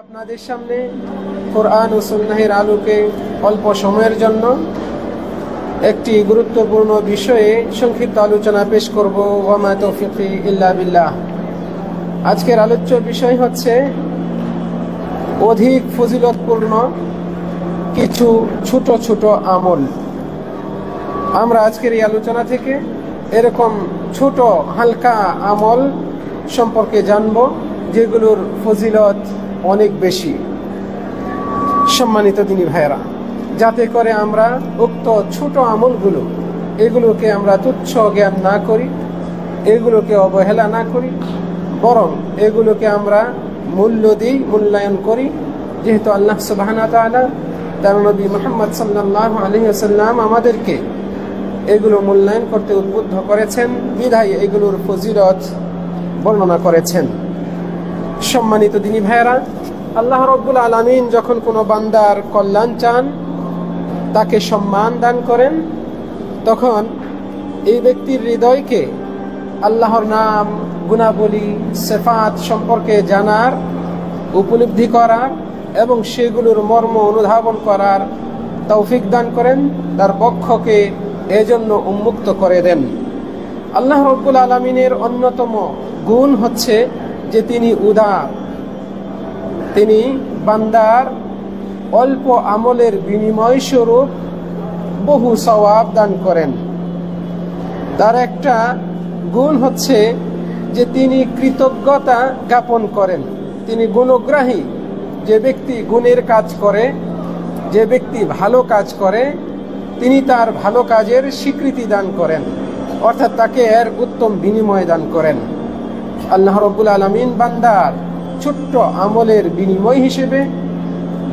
আপনাদের সামনে কোরআন ও সুন্নাহের আলোকে অল্প সময়ের জন্য একটি গুরুত্বপূর্ণ বিষয়ে সংক্ষিপ্ত আলোচনা পেশ করব। ওয়া মা তৌফিকি ইল্লা বিল্লাহ। আজকের আলোচ্য বিষয় হচ্ছে অধিক ফজিলতপূর্ণ কিছু ছোট ছোট আমল। আমরা আজকের এই আলোচনা থেকে এরকম ছোট হালকা আমল সম্পর্কে জানব যেগুলোর ফজিলত অনেক বেশি। সম্মানিত দিনী ভাইয়েরা, যাতে করে আমরা উক্ত ছোট আমলগুলো এগুলোকে আমরা তুচ্ছ জ্ঞান না করি, এগুলোকে অবহেলা না করি, বরং এগুলোকে আমরা মূল্য দিই, মূল্যায়ন করি। যেহেতু আল্লাহ সুবহানাহু ওয়া তাআলা তার নবী মুহাম্মদ সাল্লাল্লাহু আলাইহি ওয়াসাল্লাম আমাদেরকে এগুলো মূল্যায়ন করতে উদ্বুদ্ধ করেছেন, বিধায় এগুলোর ফজিলত বর্ণনা করেছেন। সম্মানিত দিনী ভাইয়েরা, আল্লাহ রাব্বুল আলামিন যখন কোনো বান্দার কল্যাণ চান, তাকে সম্মান দান করেন, তখন এই ব্যক্তির হৃদয়কে আল্লাহর নাম, গুণাবলী, সিফাত সম্পর্কে জানার, উপলব্ধি করার এবং সেগুলোর মর্ম অনুধাবন করার তৌফিক দান করেন, তার বক্ষকে এজন্য উন্মুক্ত করে দেন। আল্লাহ রাব্বুল আলামিনের অন্যতম গুণ হচ্ছে যে তিনি উদার। তিনি বান্দার অল্প আমলের বিনিময় স্বরূপ বহু সওয়াব দান করেন। তার একটা গুণ হচ্ছে যে তিনি কৃতজ্ঞতা জ্ঞাপন করেন। তিনি গুণগ্রাহী। যে ব্যক্তি গুণের কাজ করে, যে ব্যক্তি ভালো কাজ করে, তিনি তার ভালো কাজের স্বীকৃতি দান করেন, অর্থাৎ তাকে এর উত্তম বিনিময় দান করেন। আল্লাহ রাব্বুল আলামিন বান্দার ছোট্ট আমলের বিনিময় হিসেবে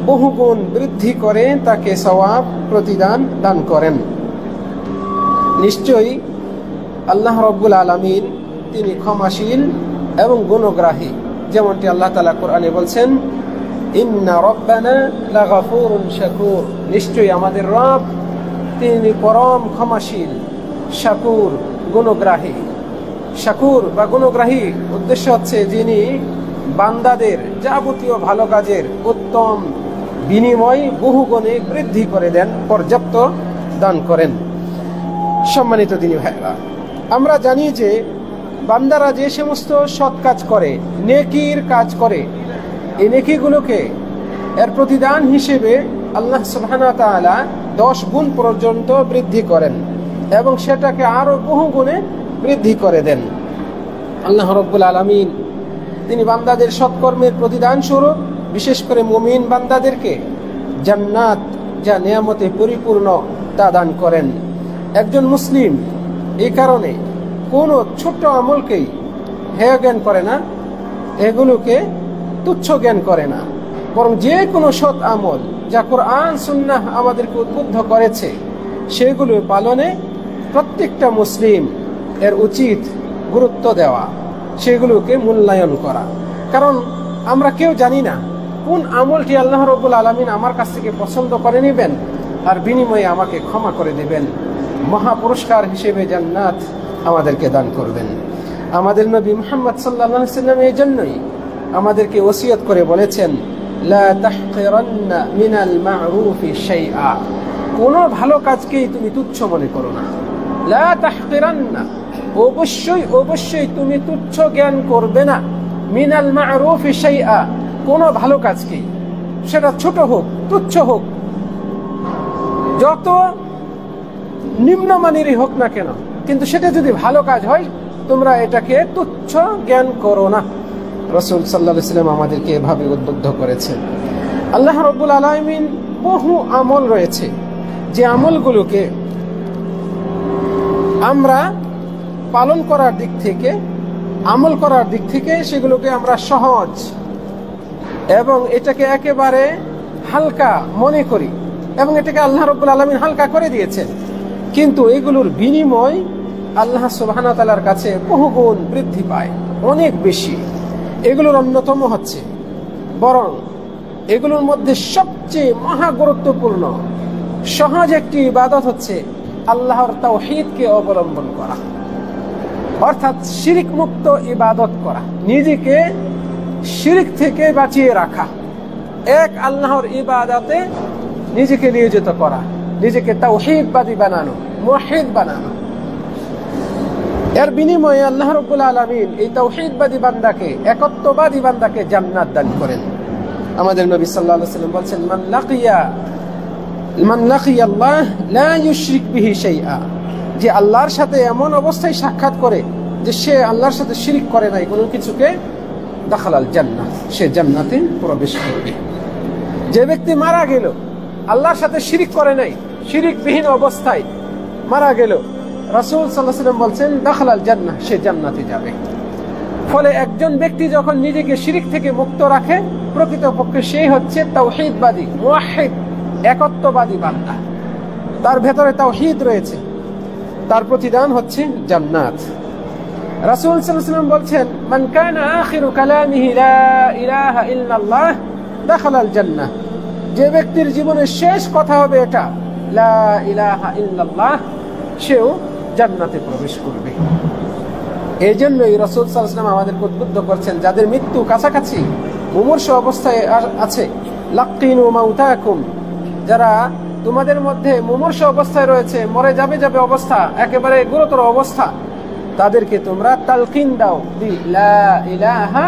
বহুগুণ বৃদ্ধি করে তাকে সওয়াব প্রতিদান দান করেন। নিশ্চয়ই আল্লাহ রাব্বুল আলামিন তিনি ক্ষমাশীল এবং গুণগ্রাহী। যেমনটি আল্লাহ তাআলা কোরআনে বলছেন, ইন্না রাব্বানা লাগাফুরুন শাকুর। নিশ্চয়ই আমাদের রব তিনি পরম ক্ষমাশীল, শাকুর, গুণগ্রাহী। শাকুর বা গুণগ্রাহী উদ্দেশ্য হচ্ছে যিনি বান্দাদের যাবতীয় ভালো কাজের উত্তম বিনিময় বহুগুণে বৃদ্ধি করে দেন, পর্যাপ্ত দান করেন। সম্মানিত দিনী ভাইরা, আমরা জানি যে বান্দারা যে সমস্ত সৎ কাজ করে, নেকির কাজ করে, এই নেকিগুলোকে এর প্রতিদান হিসেবে আল্লাহ সুবহানাহু ওয়া তাআলা 10 গুণ পর্যন্ত বৃদ্ধি করেন এবং সেটাকে আরো বহু গুণে বৃদ্ধি করে দেন। আল্লাহ রাব্বুল আলামিন তিনি বান্দাদের সৎকর্মের প্রতিদান স্বরূপ বিশেষ করে মুমিন বান্দাদেরকে জান্নাত, যা নিয়ামতে পরিপূর্ণ, তা দান করেন। একজন মুসলিম এই কারণে কোনো ছোট্ট আমলকেই হেয় জ্ঞান করে না, এগুলোকে তুচ্ছ জ্ঞান করে না, বরং যে কোনো সৎ আমল যা কোরআন সুন্নাহ আমাদেরকে উদ্বুদ্ধ করেছে সেগুলো পালনে প্রত্যেকটা মুসলিম এর উচিত গুরুত্ব দেওয়া, সেগুলোকে মূল্যায়ন করা। কারণ আমরা কেউ জানি না কোন আমলটি আল্লাহ রাব্বুল আলামিন আমার কাছ থেকে পছন্দ করে নেবেন আর বিনিময়ে আমাকে ক্ষমা করে দেবেন, মহা পুরস্কার হিসেবে জান্নাত আমাদেরকে দান করবেন। আমাদের নবী মুহাম্মদ সাল্লাল্লাহু আলাইহি ওয়াসাল্লাম এই জন্যই আমাদেরকে ওসিয়ত করে বলেছেন, লা তাহকিরান্না মিনাল মা'রুফি শাইআ। কোনো ভালো কাজকেই তুমি তুচ্ছ মনে করো না। লা তাহকিরান্না, অবশ্যই অবশ্যই তুমি তুচ্ছ জ্ঞান করবে না, মিনাল মা'রুফি শাইআ, কোনো ভালো কাজকেই, সেটা ছোট হোক, তুচ্ছ হোক, যত নিম্নমানেরই হোক না কেন, কিন্তু সেটা যদি ভালো কাজ হয় তোমরা এটাকে তুচ্ছ জ্ঞান করো না। রাসূল সাল্লাল্লাহু আলাইহি ওয়াসাল্লাম আমাদেরকে এভাবে উদ্বুদ্ধ করেছেন। আল্লাহ রাব্বুল আলামিন বহু আমল রয়েছে যে আমলগুলোকে আমরা পালন করার দিক থেকে, আমল করার দিক থেকে সেগুলোকে আমরা সহজ এবং এটাকে একেবারে হালকা মনে করি এবং এটাকে আল্লাহ রাব্বুল আলামিন হালকা করে দিয়েছেন, কিন্তু এগুলোর বিনিময় আল্লাহ সুবহানাহু ওয়া তাআলার কাছে বহুগুণ বৃদ্ধি পায়, অনেক বেশি। এগুলোর অন্যতম হচ্ছে, বরং এগুলোর মধ্যে সবচেয়ে মহা গুরুত্বপূর্ণ সহজ একটি ইবাদত হচ্ছে আল্লাহর তাওহীদকে অবলম্বন করা, অর্থাৎ শিরক মুক্ত ইবাদত করা, নিজেকে শিরক থেকে বাঁচিয়ে রাখা। এক আল্লাহর ইবাদতে নিজেকে নিয়োজিত করা, নিজেকে তাওহীদবাদী বানানো, মুওয়াহহিদ বানানো। এর বিনিময়ে আল্লাহ রাব্বুল আলামিন এই তাওহীদবাদী বান্দাকে, একত্ববাদী বান্দাকে জান্নাত দান করেন। আমাদের নবী সাল্লাল্লাহু আলাইহি ওয়াসাল্লাম বলেন, মান লাকিয়া আল্লাহ লা ইউশরিক বিহি শাইআ, যে আল্লাহর সাথে এমন অবস্থায় সাক্ষাৎ করে যে সে আল্লাহর সাথে শিরিক করে নাই কোনো কিছুকে, দাখালাল জান্নাহ, সে জান্নাতে প্রবেশ করবে। যে ব্যক্তি মারা গেল আল্লাহর সাথে শিরিক করে নাই, শিরিকবিহীন অবস্থায় মারা গেল, রাসূল সাল্লাল্লাহু আলাইহি ওয়াসাল্লাম বলছেন দাখালাল জান্নাহ, সে জান্নাতে যাবে। ফলে একজন ব্যক্তি যখন নিজেকে শিরিক থেকে মুক্ত রাখে, প্রকৃতপক্ষে সেই হচ্ছে তাওহীদবাদী, মুওয়াহহিদ, একত্ববাদী বান্দা। তার ভেতরে তাওহীদ রয়েছে, তার প্রতিদান হচ্ছে জান্নাত। রাসূল সাল্লাল্লাহু আলাইহি ওয়াসাল্লাম বলছেন, মান কানা আখিরু কালামিহি লা ইলাহা ইল্লাল্লাহ দাখালাল জান্নাহ, যে ব্যক্তির জীবনের শেষ কথা হবে এটা লা ইলাহা ইল্লাল্লাহ, সেও জান্নাতে প্রবেশ করবে। এই জন্যই রাসূল সাল্লাল্লাহু আলাইহি ওয়াসাল্লাম আমাদেরকে উদ্বুদ্ধ করছেন, যাদের মৃত্যু কাছাকাছি, মুমূর্ষু অবস্থায় আছে, লাক্কিনু মাউতাকুম, যারা তোমাদের মধ্যে মুমূর্ষু অবস্থায় রয়েছে, মরে যাবে অবস্থা, একেবারে গুরুতর অবস্থা, তাদেরকে তোমরা তালকিন দাও লা ইলাহা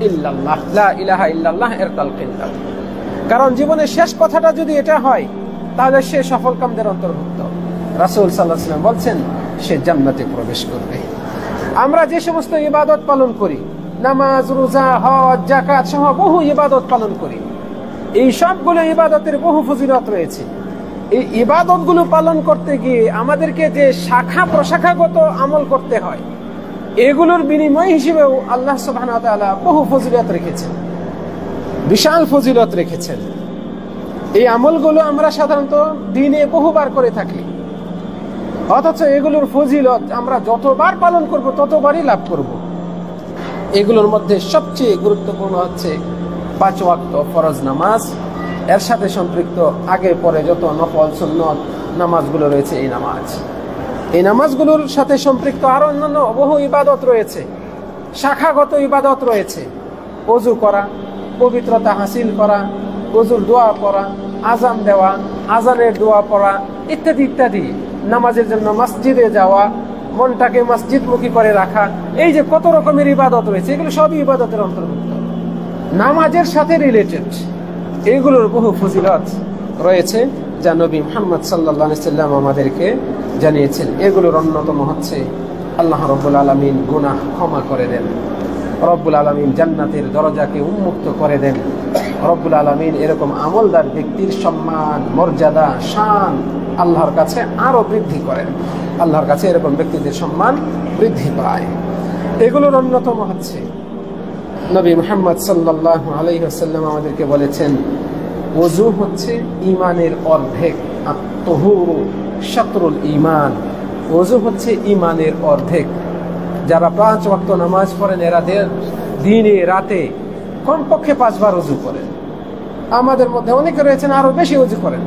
ইল্লাল্লাহ, লা ইলাহা ইল্লাল্লাহ এর তালকিন দাও। কারণ জীবনের শেষ কথাটা যদি এটা হয়, তাহলে সে সফলকামদের অন্তর্ভুক্ত। রাসূল সাল্লাল্লাহু আলাইহি ওয়াসাল্লাম বলছেন, সে জান্নাতে প্রবেশ করবে। আমরা যে সমস্ত ইবাদত পালন করি, নামাজ, রোজা, হজ, যাকাত সহ বহু ইবাদত পালন করি, এই সবগুলো ইবাদতের বহু ফজিলত রয়েছে। এই ইবাদতগুলো পালন করতে গিয়ে আমাদেরকে যে শাখা প্রশাখাগত আমল করতে হয়, এগুলোর বিনিময় হিসেবেও আল্লাহ সুবহানাহু ওয়া তাআলা বহু ফজিলত রেখেছেন, বিশাল ফজিলত রেখেছেন। এই আমলগুলো আমরা সাধারণত দিনে বহুবার করে থাকি, অথচ এগুলোর ফজিলত আমরা যতবার পালন করব ততবারই লাভ করব। এগুলোর মধ্যে সবচেয়ে গুরুত্বপূর্ণ হচ্ছে 5 ওয়াক্ত ফরজ নামাজ, এর সাথে সম্পৃক্ত আগে পরে যত নফল সুন্নত নামাজগুলো রয়েছে, এই নামাজগুলোর সাথে সম্পৃক্ত আরো অন্যান্য বহু ইবাদত রয়েছে, শাখাগত ইবাদত রয়েছে। ওযু করা, পবিত্রতা হাসিল করা, ওযুর দোয়া পড়া, আজান দেওয়া, আজানের দোয়া পড়া ইত্যাদি ইত্যাদি, নামাজের জন্য মসজিদে যাওয়া, মনটাকে মসজিদমুখী করে রাখা, এই যে কত রকমের ইবাদত রয়েছে, এগুলো সবই ইবাদতের অন্তর্ভুক্ত, নামাজের সাথে রিলেটেড। এগুলোর বহু ফজিলত রয়েছে যা নবী মুহাম্মদ সাল্লাল্লাহু আলাইহি ওয়াসাল্লাম আমাদেরকে জানিয়েছেন। এগুলোর অন্যতম হচ্ছে আল্লাহ রাব্বুল আলামিন গুনাহ ক্ষমা করে দেন, রব্বুল আলামিন জান্নাতের দরজাকে উন্মুক্ত করে দেন, রব্বুল আলামিন এরকম আমলদার ব্যক্তির সম্মান, মর্যাদা, শান আল্লাহর কাছে আরো বৃদ্ধি করেন, আল্লাহর কাছে এরকম ব্যক্তিদের সম্মান বৃদ্ধি পায়। এগুলোর অন্যতম হচ্ছে নবী মুহাম্মদ সাল্লাল্লাহু আলাইহি ওয়াসাল্লাম আমাদেরকে বলেছেন, ওযু হচ্ছে ঈমানের অর্ধেক, আত-তুহুরু শাতরুল ঈমান, ওযু হচ্ছে ঈমানের অর্ধেক। যারা 5 ওয়াক্ত নামাজ পড়েন, এরা দিনে রাতে কমপক্ষে 5 বার ওযু করেন। আমাদের মধ্যে অনেকে রয়েছেন আরো বেশি ওযু করেন,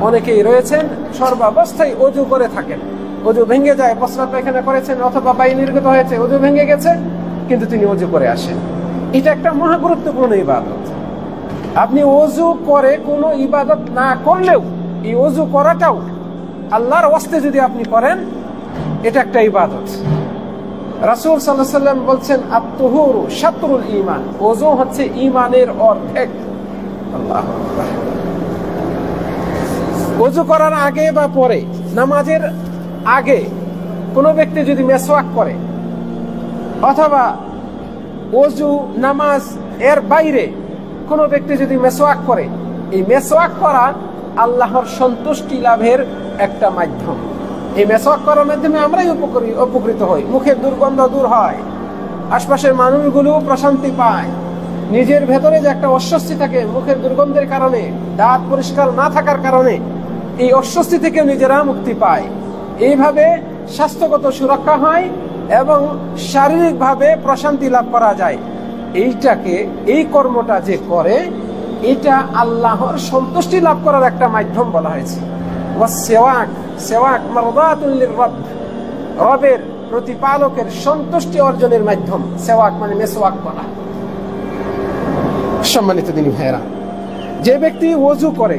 অনেকেই রয়েছেন সর্বাবস্থায় ওযু করে থাকেন। ওযু ভেঙে যায়, প্রস্রাব পায়খানা করেছেন অথবা বায়ু নির্গত হয়েছে, ওযু ভেঙে গেছে, কিন্তু তিনি ওযু করে আসেন। এটা একটা মহা গুরুত্বপূর্ণ ইবাদত। আপনি ওযু করে কোনো ইবাদত না করলেও এই ওযু করাটাও আল্লাহর ওয়াস্তে যদি আপনি করেন, এটা একটা ইবাদত। রাসূল সাল্লাল্লাহু আলাইহি ওয়াসাল্লাম বলছেন, আত-তুহুরু শাতরুল ঈমান, ওযু হচ্ছে ঈমানের অর্ধেক। আল্লাহু আকবার। ওযু করার আগে বা পরে, নামাজের আগে কোনো ব্যক্তি যদি মেসওয়াক করে, অথবা ওযু নামাজ এর বাইরে কোনো ব্যক্তি যদি মেসওয়াক করে, এই মেসওয়াক করা আল্লাহর সন্তুষ্টি লাভের একটা মাধ্যম। এই মেসওয়াক করার মাধ্যমে আমরাই উপকৃত হই, মুখের দুর্গন্ধ দূর হয়, আশপাশের মানুষগুলো প্রশান্তি পায়। নিজের ভেতরে যে একটা অস্বস্তি থাকে মুখের দুর্গন্ধের কারণে, দাঁত পরিষ্কার না থাকার কারণে, এই অস্বস্তি থেকে নিজেরা মুক্তি পায়। এইভাবে স্বাস্থ্যগত সুরক্ষা হয় এবং শারীরিকভাবে প্রশান্তি লাভ করা যায়। এই কর্মটা যে করে, এটা আল্লাহর সন্তুষ্টি লাভ করার একটা মাধ্যম বলা হয়েছে। সেওয়াক মারদাতুল লিররাব, রবের প্রতিপালকের সন্তুষ্টি অর্জনের মাধ্যম। সেওয়াক মানে মেসওয়াক করা। সম্মানিত দিনী ভাইয়েরা, যে ব্যক্তি ওযু করে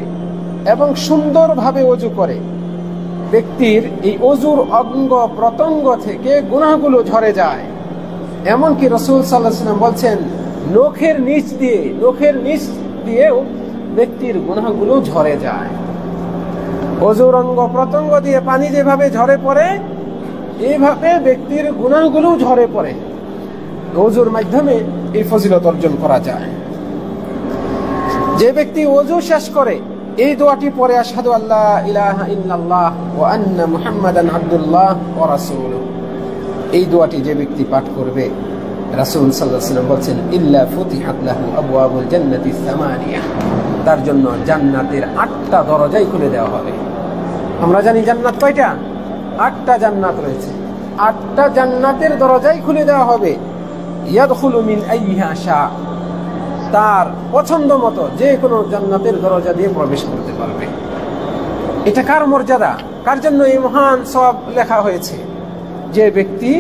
এবং সুন্দরভাবে ওযু করে, ব্যক্তির এই ওযুর অঙ্গ প্রত্যঙ্গ থেকে গুনাহগুলো ঝরে যায়। এমনকি রাসূল সাল্লাল্লাহু আলাইহি ওয়াসাল্লাম বলছেন, নখের নিচ দিয়েও ব্যক্তির গুনাহগুলো ঝরে যায়। ওযুর অঙ্গ প্রত্যঙ্গ দিয়ে পানি যেভাবে ঝরে পড়ে, এইভাবে ব্যক্তির গুনাহগুলো ঝরে পড়ে। ওযুর মাধ্যমে এই ফজিলত অর্জন করা যায়। যে ব্যক্তি ওযু শেষ করে এই দোয়াটি পড়ে, আশহাদু আল্লা ইলাহা ইল্লাল্লাহ ওয়া আন্না মুহাম্মাদান আবদুল্লাহ ওয়া রাসূলুহু, এই দোয়াটি যে ব্যক্তি পাঠ করবে, রাসূল সাল্লাল্লাহু আলাইহি ওয়াসাল্লাম বলেন, ইল্লা ফুতিহাত লাহু আবওয়াবুল জান্নাতি সামানিয়া, তার জন্য জান্নাতের 8টা দরজাই খুলে দেওয়া হবে। আমরা জানি জান্নাত কয়টা? 8টা জান্নাত রয়েছে। 8টা জান্নাতের দরজাই খুলে দেওয়া হবে। ইয়াদখুলু মিন আইয়িহা শা, তার পছন্দ মতো যে কোনো জান্নাতের দরজা দিয়ে প্রবেশ করতে পারবে। এটা কার মর্যাদা, কার জন্য এই মহান সওয়াব লেখা হয়েছে? যে ব্যক্তি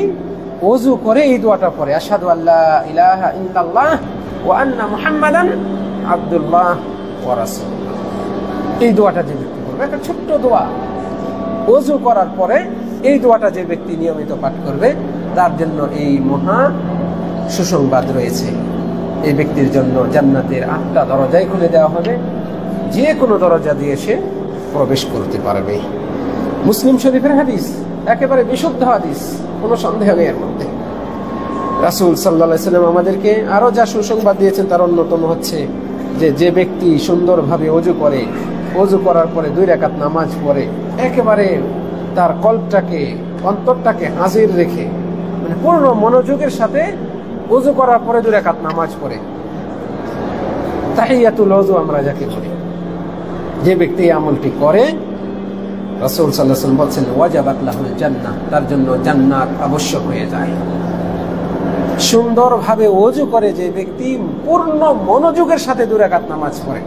ওযু করে এই দোয়াটা পড়ে, আশহাদু আল্লা ইলাহা ইল্লাল্লাহ ওয়া আন্না মুহাম্মাদান আবদুল্লাহ ওয়া রাসূলুহু, এই দোয়াটা যে ব্যক্তি করবে, একটা ছোট্ট দোয়া, ওযু করার পরে এই দোয়াটা যে ব্যক্তি নিয়মিত পাঠ করবে, তার জন্য এই মহা সুসংবাদ রয়েছে। এই ব্যক্তির জন্য জান্নাতের 8টা দরজাই খুলে দেওয়া হবে, যে কোনো দরজা দিয়ে সে প্রবেশ করতে পারবে। মুসলিম শরীফের হাদিস, একেবারে বিশুদ্ধ হাদিস, কোনো সন্দেহ নেই এর মধ্যে। রাসূল সাল্লাল্লাহু আলাইহি ওয়াসাল্লাম আমাদেরকে আরো যা সুসংবাদ দিয়েছেন তার অন্যতম হচ্ছে যে ব্যক্তি সুন্দরভাবে ওযু করে, ওযু করার পরে 2 রাকাত নামাজ পড়ে, একেবারে তার কল্পটাকে, অন্তরটাকে হাজির রেখে, মানে পূর্ণ মনোযোগের সাথে ওযু করার পরে 2 রাকাত নামাজ পড়ে, তাহিয়াতুল ওযু আমরা যাকে বলি, যে ব্যক্তি এই আমলটি করে, রাসূল সাল্লাল্লাহু আলাইহি ওয়াসাল্লাম বলেন, ওয়াজাবাত লাহুল জান্নাহ, তার জন্য জান্নাত আবশ্যক হয়ে যায়। সুন্দরভাবে ওযু করে যে ব্যক্তি পূর্ণ মনোযোগের সাথে 2 রাকাত নামাজ পড়ে,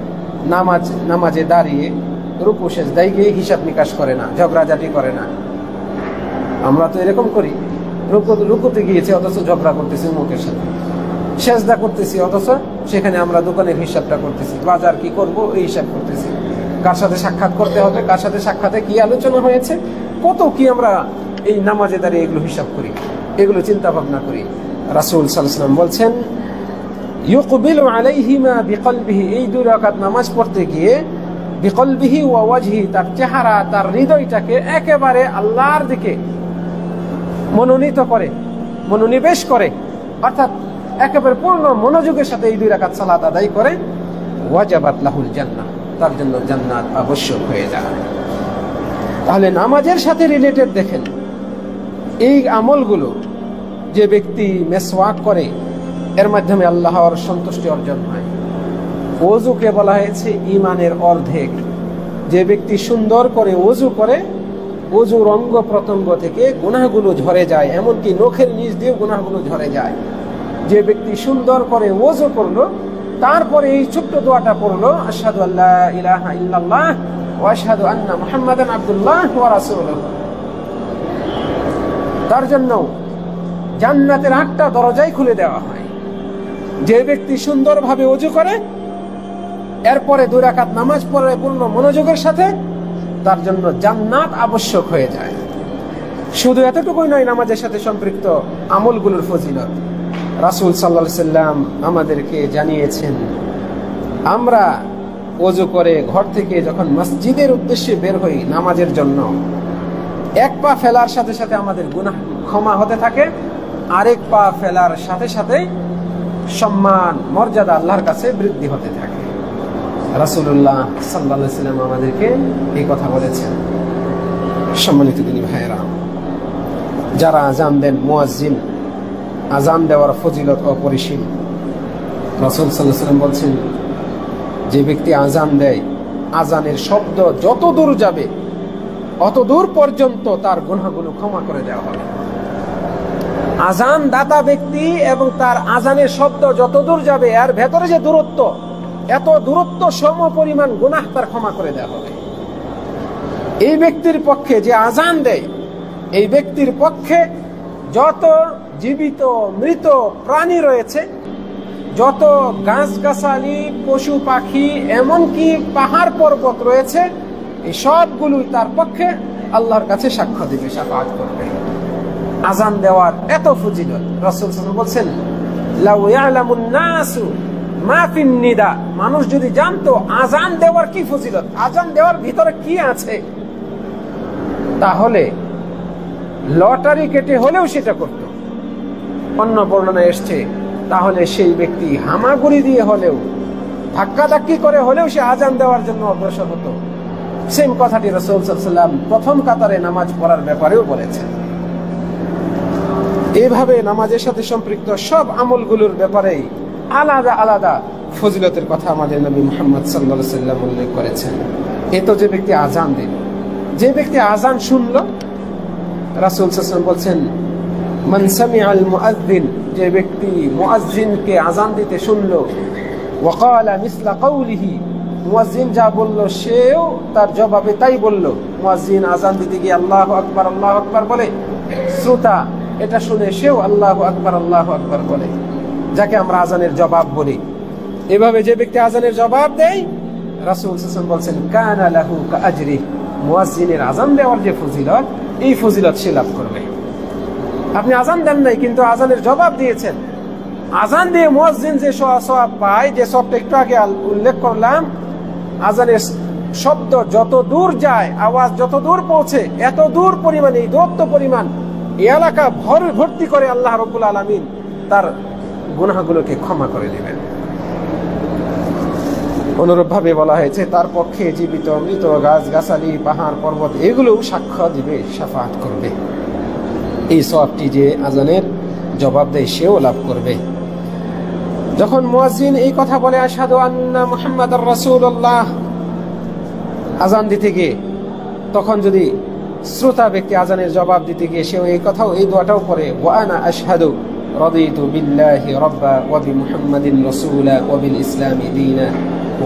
নামাজে দাঁড়িয়ে রুকু সেজদায় গিয়ে হিসাব নিকাশ করে না, ঝগড়াঝাটি করে না। আমরা তো এরকম করি, রুকুতে গিয়েছি অথচ ঝগড়া করতেছি মুখের সাথে, সেজদা করতেছি অথচ সেখানে আমরা দোকানের হিসাবটা করতেছি, বাজার কি করব এই হিসাব করতেছি, কার সাথে সাক্ষাৎ করতে হবে, কার সাথে সাক্ষাতে কি আলোচনা হয়েছে, কত কি আমরা এই নামাজে দাঁড়িয়ে এগুলো হিসাব করি, এগুলো চিন্তা ভাবনা করি। রাসূল সাল্লাল্লাহু আলাইহি ওয়াসাল্লাম বলছেন, ইউকবিলু আলাইহিমা বিকলবিহি, এই 2 রাকাত নামাজ পড়তে গিয়ে বিকলবিহি ওয়া ওয়াজহি, তার চেহারা, তার হৃদয়টাকে একেবারে আল্লাহর দিকে মনোনিবেশ করে, অর্থাৎ একেবারে পূর্ণ মনোযোগের সাথে এই 2 রাকাত সালাত আদায় করে, ওয়াজাবাত লাহুল জান্নাহ, তার জন্য জান্নাত আবশ্যক হয়ে যায়। তাহলে নামাজের সাথে রিলেটেড দেখেন এই আমলগুলো, যে ব্যক্তি মেসওয়াক করে এর মাধ্যমে আল্লাহর সন্তুষ্টি অর্জন হয়। ওযুকে বলা হয়েছে ঈমানের অর্ধেক। যে ব্যক্তি সুন্দর করে ওযু করে, ওযুর অঙ্গ প্রত্যঙ্গ থেকে গুনাহগুলো ঝরে যায়, এমনকি নখের নিচ দিয়ে গুনাহগুলো ঝরে যায়। যে ব্যক্তি সুন্দর করে ওযু করলো, তারপরে এই ছোট্ট দোয়াটা পড়লো, আশহাদু আল্লা ইলাহা ইল্লাল্লাহ ওয়া আশহাদু আন্না মুহাম্মাদান আবদুল্লাহ ওয়া রাসূলুহু, তার জন্য জান্নাতের 8টা দরজাই খুলে দেওয়া হয়। যে ব্যক্তি সুন্দরভাবে ওযু করে, এরপরে 2 রাকাত নামাজ পড়ে পূর্ণ মনোযোগের সাথে, তার জন্য জান্নাত আবশ্যক হয়ে যায়। শুধু এতটুকুই নয়, নামাজের সাথে সম্পৃক্ত আমলগুলোর ফজিলত রাসূল সাল্লাল্লাহু আলাইহি ওয়াসাল্লাম আমাদেরকে জানিয়েছেন। আমরা ওযু করে ঘর থেকে যখন মসজিদের উদ্দেশ্যে বের হই নামাজের জন্য, 1 পা ফেলার সাথে সাথে আমাদের গুনাহ ক্ষমা হতে থাকে, আরেক পা ফেলার সাথে সাথে সম্মান মর্যাদা আল্লাহর কাছে বৃদ্ধি হতে থাকে। রাসূলুল্লাহ সাল্লাল্লাহু আলাইহি ওয়াসাল্লাম আমাদেরকে এই কথা বলেছেন। সম্মানিত দিনী ভাইয়েরা, যারা আযান দেন, মুয়াজ্জিন, আযান দেওয়ার ফজিলত অপরিসীম। রাসূল সাল্লাল্লাহু আলাইহি ওয়াসাল্লাম বলছেন, যে ব্যক্তি আযান দেয়, আযানের শব্দ যত দূর যাবে অত দূর পর্যন্ত তার গুনাহগুলো ক্ষমা করে দেওয়া হবে। আযান দাতা ব্যক্তি এবং তার আযানের শব্দ যত দূর যাবে, এর ভেতরে যে দূরত্ব, এত দূরত্ব সম পরিমাণ গুনাহ তার ক্ষমা করে দেওয়া হবে। এই ব্যক্তির পক্ষে যে আযান দেয়, এই ব্যক্তির পক্ষে যত জীবিত মৃত প্রাণী রয়েছে যত গাছগাছালি, পশু পাখি, এমনকি পাহাড় পর্বত রয়েছে, এই সবগুলোই তার পক্ষে আল্লাহর কাছে সাক্ষ্য দিবে, শাফাআত করবে। আজান দেওয়ার এত ফজিলত। রাসূল সাল্লাল্লাহু আলাইহি ওয়াসাল্লাম বলছেন, লাউ ইয়ালামুন নাসু মা ফিন নিদা, মানুষ যদি জানতো আজান দেওয়ার কি ফজিলত, আজান দেওয়ার ভিতরে কি আছে, তাহলে লটারি কেটে হলেও সেটা করত। অন্য বর্ণনায় এসছে, তাহলে সেই ব্যক্তি হামাগুড়ি দিয়ে হলেও, ধাক্কাধাক্কি করে হলেও সে আজান দেওয়ার জন্য অগ্রসর হতো। সেম কথাটি রাসূল সাল্লাল্লাহু আলাইহি ওয়াসাল্লাম প্রথম কাতারে নামাজ পড়ার ব্যাপারেও বলেছেন। এইভাবে নামাজের সাথে সম্পৃক্ত সব আমলগুলোর ব্যাপারে আলাদা আলাদা ফজিলতের কথা আমাদের নবী মুহাম্মদ সাল্লাল্লাহু আলাইহি ওয়াসাল্লাম উল্লেখ করেছেন। এ তো যে ব্যক্তি আজান দিল, যে ব্যক্তি আজান শুনল, রাসূল সাল্লাল্লাহু আলাইহি ওয়াসাল্লাম বলছেন, মান সামিআল মুআযযিন, যে ব্যক্তি মুআযযিনকে আজান দিতে শুনল, ওয়া ক্বালা মিসলা কাওলিহি, মুয়াজ্জিন যা বলল সেও তার জবাবে তাই বলল। মুয়াজ্জিন আজান দিতে গিয়ে আল্লাহু আকবার আল্লাহু আকবার বলে, শ্রোতা এটা শুনে সেও আল্লাহু আকবার বলে, যাকে আমরা আজানের জবাব বলি। এভাবে যে ব্যক্তি আজানের জবাব দেয়, রাসূল সাল্লাল্লাহু আলাইহি ওয়াসাল্লাম বলছেন, কানা লাহু কাআজরি, মুয়াজ্জিনের আজান দেওয়ার যে ফজিলত, এই ফজিলত সে লাভ করবে। আপনি আজান দেন নাই, কিন্তু আজানের জবাব দিয়েছেন। আজান দিয়ে মুয়াজ্জিন যে সওয়াব পায়, যে সবটা একটু আগে উল্লেখ করলাম, আজানের শব্দ যত দূর যায়, আওয়াজ যত দূর পৌঁছে, এত দূর পরিমাণে, এই দূরত্ব পরিমাণ এই এলাকা ভর্তি করে আল্লাহ রাব্বুল আলামিন তার গুনাহগুলোকে ক্ষমা করে দিবেন। অনুরূপ ভাবে বলা হয়েছে, তার পক্ষে জীবিত মৃত গাছগাছালি, পাহাড় পর্বত এগুলোও সাক্ষ্য দিবে, শাফাআত করবে। এই সওয়াবটি যে আজানের জবাব দেয় সেও লাভ করবে। যখন মুয়াজ্জিন এই কথা বলে, আশহাদু আন্না মুহাম্মাদার রাসূলুল্লাহ, আজান দিতে গিয়ে, তখন যদি শ্রোতা ব্যক্তি আজানের জবাব দিতে গিয়ে সেও এই কথাও, এই দোয়াটাও পড়ে, ওয়া আনা আশহাদু রাদিতু বিল্লাহি রাব্বা ওয়া বিমুহাম্মাদিন রাসূলা ওয়া বিল ইসলামি দীনা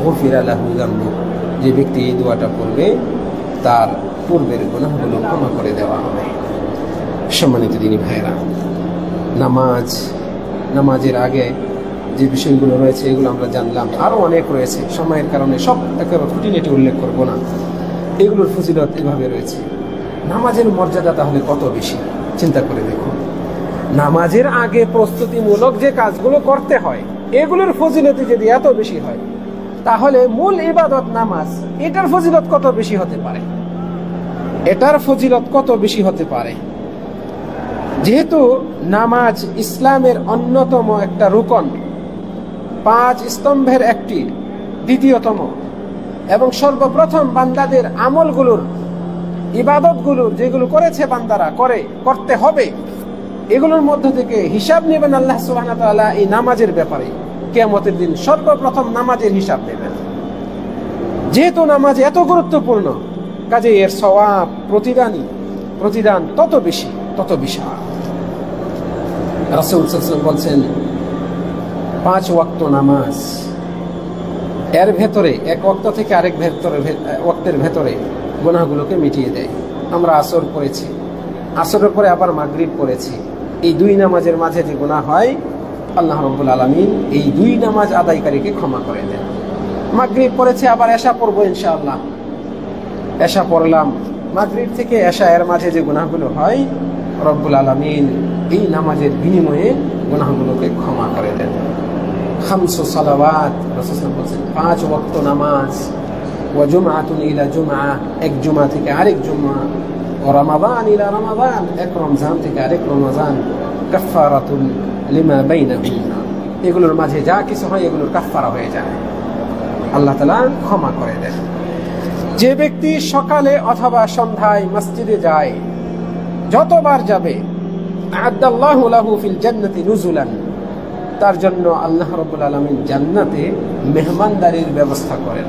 গুফিরা লাহু যামবু, যে ব্যক্তি এই দোয়াটা পড়বে তার পূর্বের গুনাহগুলো ক্ষমা করে দেওয়া হবে। সম্মানিত দিনী ভাইরা, নামাজের আগে যে বিষয়গুলো রয়েছে এগুলো আমরা জানলাম, আরো অনেক রয়েছে, সময়ের কারণে সব একেবারে খুঁটিনাটি উল্লেখ করব না। এগুলোর ফজিলত এভাবে রয়েছে। নামাজের মর্যাদা তাহলে কত বেশি চিন্তা করে দেখুন। নামাজের আগে প্রস্তুতিমূলক যে কাজগুলো করতে হয়, এগুলোর ফজিলত যদি এত বেশি হয়, তাহলে মূল ইবাদত নামাজ, এটার ফজিলত কত বেশি হতে পারে, এটার ফজিলত কত বেশি হতে পারে। যেহেতু নামাজ ইসলামের অন্যতম একটা রুকন, 5 স্তম্ভের একটি, দ্বিতীয়তম, এবং সর্বপ্রথম বান্দাদের আমলগুলোর, ইবাদতগুলোর যেগুলো করেছে বান্দারা, করতে হবে, এগুলোর মধ্য থেকে হিসাব নেবেন আল্লাহ সুবহানাহু ওয়া তাআলা এই নামাজের ব্যাপারে। কিয়ামতের দিন সর্বপ্রথম নামাজের হিসাব নেবেন। যেহেতু নামাজ এত গুরুত্বপূর্ণ, কাজে এর সওয়াব, প্রতিদান তত বেশি, তত বিশাল। রাসূল সাল্লাল্লাহু আলাইহি ওয়াসাল্লাম বলছেন, 5 ওয়াক্ত নামাজ, এর ভেতরে, এক ওয়াক্ত থেকে আরেক ওয়াক্তের ভেতরে গুনাহগুলোকে মিটিয়ে দেয়। আমরা আসর পড়েছি, আসরের পরে আবার মাগরিব পড়েছি, এই 2 নামাজের মাঝে যে গুনাহ হয়, আল্লাহ রাব্বুল আলামিন এই 2 নামাজ আদায়কারীকে ক্ষমা করে দেন। মাগরিব পড়েছে, আবার এশা পড়বো ইনশাআল্লাহ, এশা পড়লাম, মাগরিব থেকে এশা এর মাঝে যে গুনাহগুলো হয়, রব্বুল আলামিন এই নামাজের বিনিময়ে গুনাহগুলোকে ক্ষমা করে দেন। 5 সালাওয়াত, রাসূল বলেছেন 5 ওয়াক্ত নামাজ, ওয়া জুমআতুন ইলা জুমআ, এক জুমা থেকে আরেক জুমা, ওয়া রমাদান ইলা রমাদান, এক রমজান থেকে আরেক রমজান, কাফফারাতুন লিমা বাইনাহুন্না, এগুলোর মাঝে যা কিছু হয় এগুলোর কাফফারা হয়ে যায়, আল্লাহ তাআলা ক্ষমা করে দেন। যে ব্যক্তি সকালে অথবা সন্ধ্যায় মসজিদে যায়, যতবার যাবে, আ'আদাল্লাহু লাহু ফিল জান্নাতি নুজুলান, তার জন্য আল্লাহ রাব্বুল আলামিন জান্নাতে মেহমানদারির ব্যবস্থা করেন।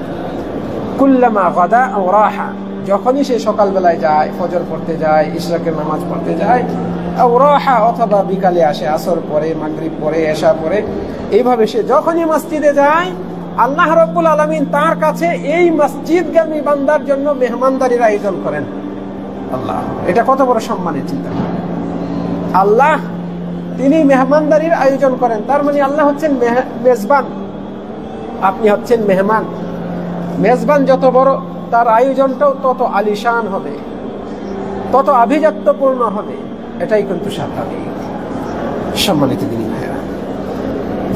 কুল্লামা গাদা আও রাহা, যখনই সে সকালবেলায় যায়, ফজর পড়তে যায়, ইশরাকের নামাজ পড়তে যায়, আও রাহা, অথবা বিকালে আসে, আসর পরে, মাগরিব পরে, এশা পরে, এইভাবে সে যখনই মসজিদে যায়, আল্লাহ রাব্বুল আলামিন তার কাছে এই মসজিদগামী বান্দার জন্য মেহমানদারির আয়োজন করেন। আল্লাহ, এটা কত বড় সম্মানের চিন্তা। আল্লাহ তিনি মেহমানদারির আয়োজন করেন। তার মানে আল্লাহ হচ্ছেন মেজবান, আপনি হচ্ছেন মেহমান। মেজবান যত বড়, তার আয়োজনটাও তত আলিশান হবে, তত আভিজাত্যপূর্ণ হবে। এটাই কিন্তু স্বাভাবিক। সম্মানিত দিনী ভাইরা,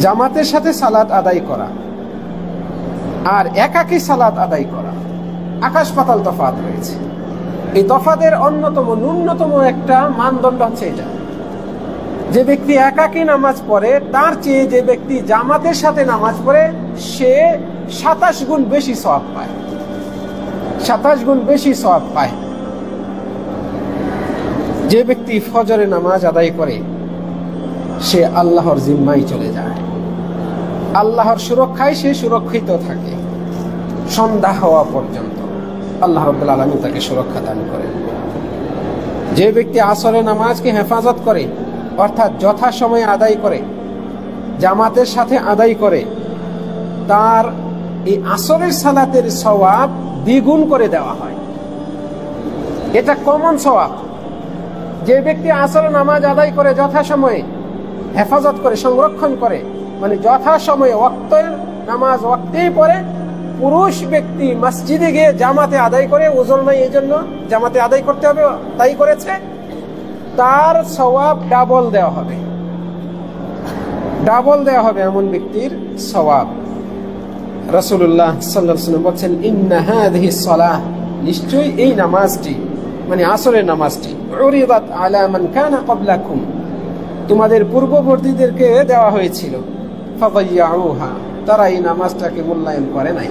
জামাতের সাথে সালাত আদায় করা আর একাকী সালাত আদায় করা, আকাশ পাতাল তফাৎ রয়েছে। এই তফাতের অন্যতম ন্যূনতম একটা মানদণ্ড হচ্ছে এটা, যে ব্যক্তি একাকী নামাজ পড়ে তার চেয়ে যে ব্যক্তি জামাতের সাথে নামাজ পড়ে সে 27 গুণ বেশি সওয়াব পায়, 27 গুণ বেশি সওয়াব পায়। যে ব্যক্তি ফজরে নামাজ আদায় করে সে আল্লাহর জিম্মায় চলে যায়, আল্লাহর সুরক্ষায় সে সুরক্ষিত থাকে সন্ধ্যা হওয়া পর্যন্ত। আল্লাহ রাব্বুল আলামিন তাকে সুরক্ষা দান করেন। যে ব্যক্তি আসরের নামাজকে হেফাজত করে, অর্থাৎ যথাসময়ে আদায় করে, জামাতের সাথে আদায় করে, তার এই আসরের সালাতের সওয়াব দ্বিগুণ করে দেওয়া হয়। এটা কমন সওয়াব। যে ব্যক্তি আসরের নামাজ আদায় করে যথাসময়ে, হেফাজত করে, সংরক্ষণ করে, মানে যথাসময়ে ওয়াক্তের নামাজ ওয়াক্তেই পড়ে, পুরুষ ব্যক্তি মসজিদে গিয়ে জামাতে আদায় করে, ওজর নাই এই জন্য জামাতে আদায় করতে হবে, তাই করেছে, তার সওয়াব ডাবল দেওয়া হবে, ডাবল দেওয়া হবে এমন ব্যক্তির সওয়াব। রাসূলুল্লাহ সাল্লাল্লাহু আলাইহি ওয়াসাল্লাম বলেন, ইন্না হাযিহিস সালাহ, নিশ্চয়ই এই নামাজটি, মানে আসরের নামাজটি, উরিদাত আলা মান কানা ক্বাবলাকুম, তোমাদের পূর্ববর্তীদেরকে দেওয়া হয়েছিল, ফাযায়্যাউহা, তারা এই নামাজটাকে মূল্যায়ন করে নাই।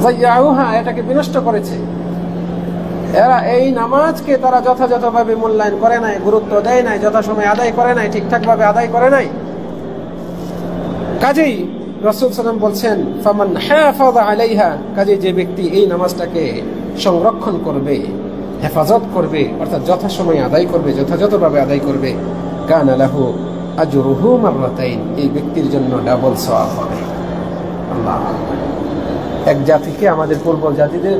যায়্যাউহা, এটাকে বিনষ্ট করেছে। এরা এই নামাজকে তারা যথাযথভাবে মূল্যায়ন করে নাই, গুরুত্ব দেয় নাই, যথাসময়ে আদায় করে নাই, ঠিকঠাকভাবে আদায় করে নাই। কাজেই রাসূল সাল্লাল্লাহু আলাইহি ওয়াসাল্লাম বলছেন, ফামান হাফাযা আলাইহা, কাজেই যে ব্যক্তি এই নামাজটাকে সংরক্ষণ করবে, হেফাজত করবে, অর্থাৎ যথাসময়ে আদায় করবে, যথাযথভাবে আদায় করবে, কানা লাহু আজরুহু মাররাতাইন, এই ব্যক্তির জন্য ডাবল সওয়াব হবে। আল্লাহ, এক জাতিকে, আমাদের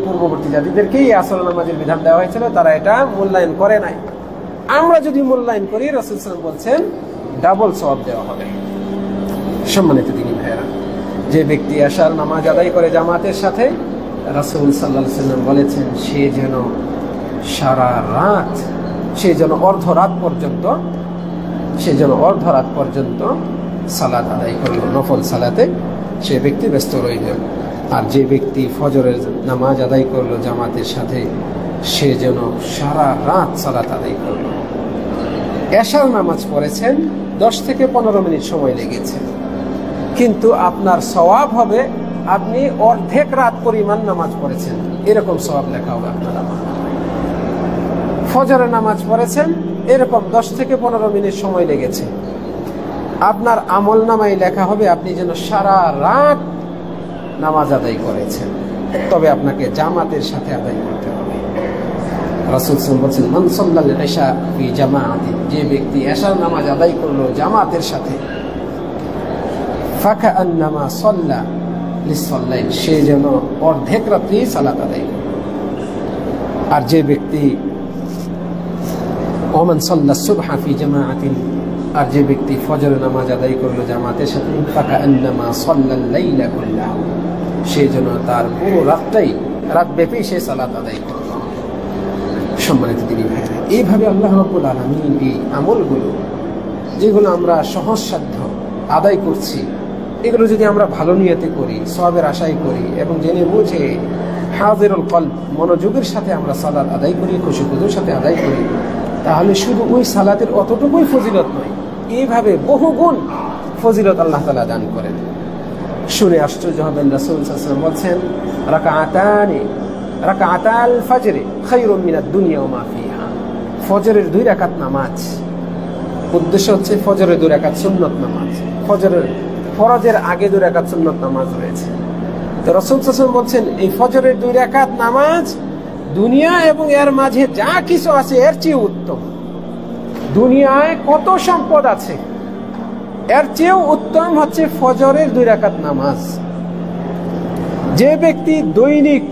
পূর্ববর্তী জাতিদেরকেই আসর নামাজের বিধান দেওয়া হয়েছিল, তারা এটা মূল্যায়ন করে নাই। আমরা যদি মূল্যায়ন করি, রাসূল সাল্লাল্লাহু আলাইহি ওয়াসাল্লাম বলছেন ডাবল সওয়াব দেওয়া হবে। সম্মানিত দিনী ভাইরা, যে ব্যক্তি আশার নামাজ আদায় করে জামাতের সাথে, রাসূল সাল্লাল্লাহু আলাইহি ওয়াসাল্লাম বলেছেন সে যেন সারা রাত, সে যেন অর্ধরাত পর্যন্ত সালাত আদায় করলো, নফল সালাতে সে ব্যক্তি ব্যস্ত রইল। আর যে ব্যক্তি ফজরের নামাজ আদায় করলো জামাতের সাথে, সে যেন সারা রাত সালাত আদায় করলো। এশার নামাজ পড়েছেন, 10 থেকে 15 মিনিট সময় লেগেছে, কিন্তু আপনার সওয়াব হবে আপনি অর্ধেক রাত পরিমাণ নামাজ পড়েছেন, এরকম সওয়াব লেখা হবে আপনার আমলে। ফজরের নামাজ পড়েছেন, এরকম 10 থেকে 15 মিনিট সময় লেগেছে, আপনার আমল নামায় লেখা হবে আপনি যেন সারা রাত নামাজ আদায় করেছেন। তবে আপনাকে জামাতের সাথে আদায় করতে হবে। রাসূল সাল্লাল্লাহু আলাইহি ওয়াসাল্লাম বলেছেন, মান সাল্লাল ইশা ফি জামাআতিন, যে ব্যক্তি এশার নামাজ আদায় করলো জামাতের সাথে, ফাকাআন্নামা সাল্লা লিসাল্লাইন, সে যেন অর্ধেক রাত্রি সালাত আদায় করল। আর যে ব্যক্তি ওমান সাল্লা সুবহা ফি জামাআতিন, আর যে ব্যক্তি ফজরের নামাজ আদায় করলো জামাতের সাথে, ফাকাআন্নামা সাল্লাল লাইলা কুল্লাহু, সে যেন তার পুরো রাতব্যাপী সে সালাত আদায় করল। সম্মানিত দিনী ভাইরা, এইভাবে আল্লাহ রাব্বুল আলামিন এই আমলগুলো, যেগুলো আমরা সহজসাধ্য আদায় করছি, এগুলো যদি আমরা ভালো নিয়তে করি, সওয়াবের আশাই করি, এবং জেনে বুঝে হাজিরুল কলব, মনোযোগের সাথে আমরা সালাত আদায় করি, খুশি-খুদুর সাথে আদায় করি, তাহলে শুধু ওই সালাতের অতটুকুই ফজিলত নয়, এইভাবে বহুগুণ ফজিলত আল্লাহ তাআলা দান করেন। শুনে আশ্চর্য হবেন, রাসূল সাল্লাল্লাহু আলাইহি ওয়াসাল্লাম বলছেন, রাকাআতাল ফজরে খায়রুম মিনাদ দুনিয়া ওয়া মা ফিহা, ফজরের 2 রাকাত নামাজ, উদ্দেশ্য হচ্ছে ফজরের 2 রাকাত সুন্নত নামাজ, ফরজের আগে 2 রাকাত সুন্নত নামাজ রয়েছে। তো রাসূল সাল্লাল্লাহু আলাইহি ওয়াসাল্লাম বলছেন, এই ফজরের 2 রাকাত নামাজ দুনিয়া এবং এর মাঝে যা কিছু আছে এর চেয়ে উত্তম। দুনিয়ায় কত সম্পদ আছে, এর চেয়েও উত্তম হচ্ছে ফজরের 2 রাকাত নামাজ। যে ব্যক্তি দৈনিক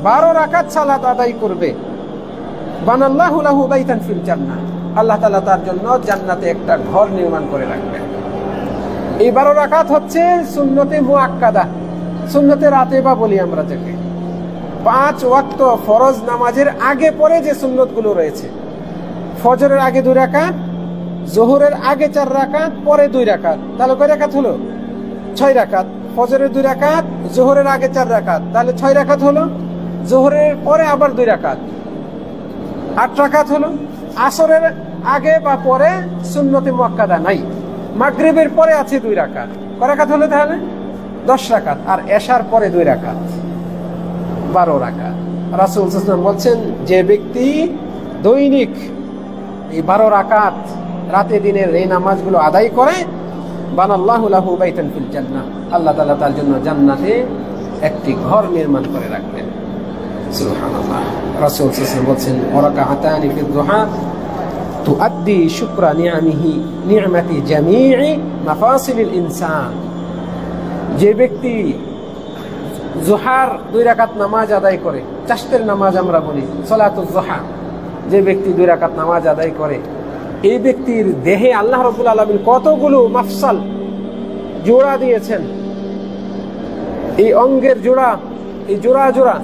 12 রাকাত সালাত আদায় করবে, বানাল্লাহু লাহু বাইতান ফিল জান্নাহ, আল্লাহ তাআলা তার জন্য জান্নাতে একটা ঘর নির্মাণ করে রাখবেন। এই 12 রাকাত হচ্ছে সুন্নতে মুআক্কাদা, সুন্নতে রাতেবা বলি আমরা যাকে। 5 ওয়াক্ত ফরজ নামাজের আগে পরে যে সুন্নতগুলো রয়েছে, ফজরের আগে 2 রাকাত, যোহরের আগে 4 রাকাত, পরে 2 রাকাত, তাহলে কয় রাকাত হলো? 6 রাকাত। ফজরের 2 রাকাত, যোহরের আগে 4 রাকাত, তাহলে 6 রাকাত হলো। যোহরের পরে আবার 2 রাকাত, 8 রাকাত হলো। আসরের আগে বা পরে সুন্নতে মুআক্কাদা নাই। মাগরিবের পরে আছে 2 রাকাত, কয় রাকাত হলো তাহলে? 10 রাকাত। আর এশার পরে 2 রাকাত, 12 রাকাত। রাসূল সাল্লাল্লাহু আলাইহি ওয়াসাল্লাম বলছেন, যে ব্যক্তি দৈনিক এই 12 রাকাত রাতে দিনের এই নামাজগুলো আদায় করে, বানাল্লাহু লাহু বাইতান ফিল জান্নাহ, আল্লাহ তাআলা তার জন্য জান্নাতে একটি ঘর নির্মাণ করে রাখবেন। সুবহানাল্লাহ। রাসূল সাল্লাল্লাহু আলাইহি ওয়াসাল্লাম বলছেন, ওয়ারাকাতানি ফিদ দুহা তুআদ্দি শুকরা নি'মাতি জামি'i মাফাসিলিল ইনসান। যে ব্যক্তি জোহার 2 রাকাত নামাজ আদায় করে, চাষতের নামাজ আমরা বলি সালাতুজ জোহা, যে ব্যক্তি 2 রাকাত নামাজ আদায় করে, এই ব্যক্তির দেহে আল্লাহ রাব্বুল আলামিন কতগুলো মাফসাল জোড়া দিয়েছেন। এই অঙ্গের জোড়া, এই জোড়া,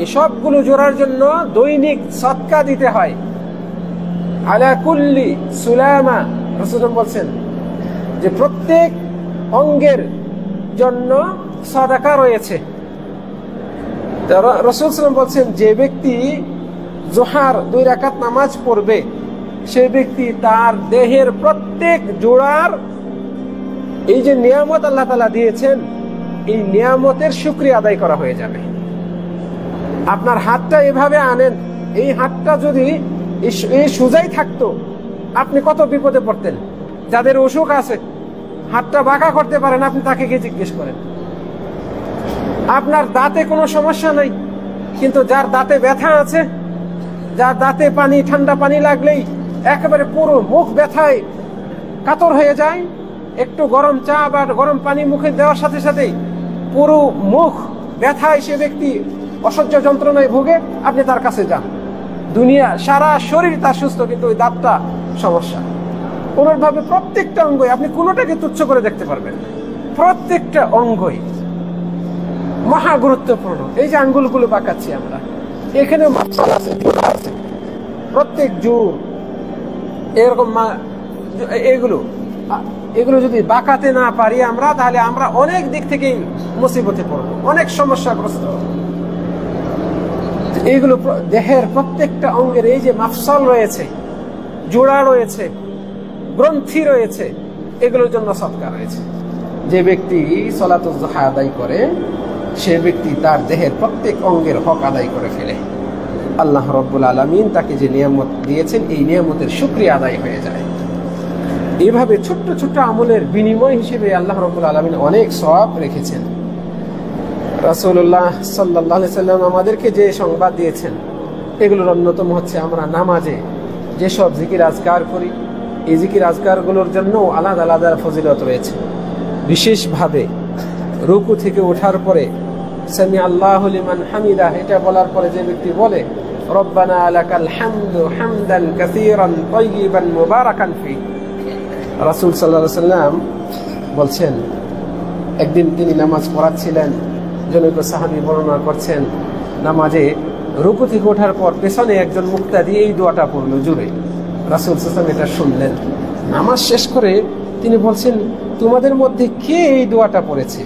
এই সবগুলো জোড়ার জন্য দৈনিক সদকা দিতে হয়। আলা কুল্লি সুলামা, রাসূল বলছেন যে প্রত্যেক অঙ্গের জন্য সাদাকা রয়েছে। রাসূল সাল্লাল্লাহু বলছেন, যে ব্যক্তি জোহর 2 রাকাত নামাজ পড়বে, সে ব্যক্তি তার দেহের প্রত্যেক জোড়ার এই যে নিয়ামত আল্লাহ তাআলা দিয়েছেন, এই নিয়ামতের শুকরিয়া আদায় করা হয়ে যাবে। আপনার হাতটা এভাবে আনেন, এই হাতটা যদি এই সোজাই থাকতো, আপনি কত বিপদে পড়তেন। যাদের অসুখ আছে, হাতটা বাঁকা করতে পারেন, আপনি তাকে গিয়ে জিজ্ঞেস করেন। আপনার দাঁতে কোনো সমস্যা নাই, কিন্তু যার দাঁতে ব্যথা আছে, যার দাঁতে ঠান্ডা পানি লাগলেই একেবারে পুরো মুখ ব্যথায় কাতর হয়ে যায়, একটু গরম চা বা গরম পানি মুখে দেওয়ার সাথে সাথেই পুরো মুখ ব্যথায় সে ব্যক্তি অসহ্য যন্ত্রণায় ভোগে, আপনি তার কাছে যান। দুনিয়া সারা শরীর তার সুস্থ, কিন্তু ওই দাঁতটা সমস্যা। অনুরূপভাবে প্রত্যেকটা অঙ্গই, আপনি কোনোটাকে তুচ্ছ করে দেখতে পারবেন, প্রত্যেকটা অঙ্গই মহা গুরুত্বপূর্ণ। এই যে আঙ্গুলগুলো বাঁকাচ্ছি আমরা, এখানে মাফসাল আছে, প্রত্যেক জোর এরকম এগুলো যদি বাঁকাতে না পারি আমরা, তাহলে আমরা অনেক দিক থেকেই মুসিবতে পড়বো, অনেক সমস্যাগ্রস্ত। এইগুলো দেহের প্রত্যেকটা অঙ্গের এই যে মাফসাল রয়েছে, জোড়া রয়েছে, গ্রন্থি রয়েছে, এগুলোর জন্য সদকা রয়েছে। যে ব্যক্তি সালাতুজ জোহা আদায় করে, সে ব্যক্তি তার দেহের প্রত্যেক অঙ্গের হক আদায় করে ফেলে। আল্লাহ রাব্বুল আলামিন তাকে যে নিয়ামত দিয়েছেন, এই নিয়ামতের শুকরিয়া আদায় হয়ে যায়। এইভাবে ছোট্ট ছোট্ট আমলের বিনিময় হিসেবে আল্লাহ রাব্বুল আলামিন অনেক সওয়াব রেখেছেন। রাসূলুল্লাহ সাল্লাল্লাহু আলাইহি সাল্লাম আমাদেরকে যে সংবাদ দিয়েছেন, এগুলোর অন্যতম হচ্ছে আমরা নামাজে যেসব জিকির আজকার করি, এই জিকির আজকারগুলোর জন্য আলাদা আলাদা ফজিলত রয়েছে। বিশেষভাবে রুকু থেকে ওঠার পরে সামি আল্লাহু লিমান হামিদা, এটা বলার পরে যে ব্যক্তি বলে রব্বানা লাকাল হামদু হামদান কাসীরান তাইয়িবান মুবারাকান ফি, রাসূল সাল্লাল্লাহু আলাইহি সাল্লাম বলছেন, একদিন তিনি নামাজ পড়াচ্ছিলেন, জনৈক সাহাবী বর্ণনা করছেন, নামাজে রুকু থেকে ওঠার পর পেছনে একজন মুক্তাদি এই দোয়াটা পড়লো জোরে। রাসূল সাল্লাল্লাহু আলাইহি ওয়াসাল্লাম এটা শুনলেন, নামাজ শেষ করে তিনি বলছেন, তোমাদের মধ্যে কে এই দোয়াটা পড়েছে?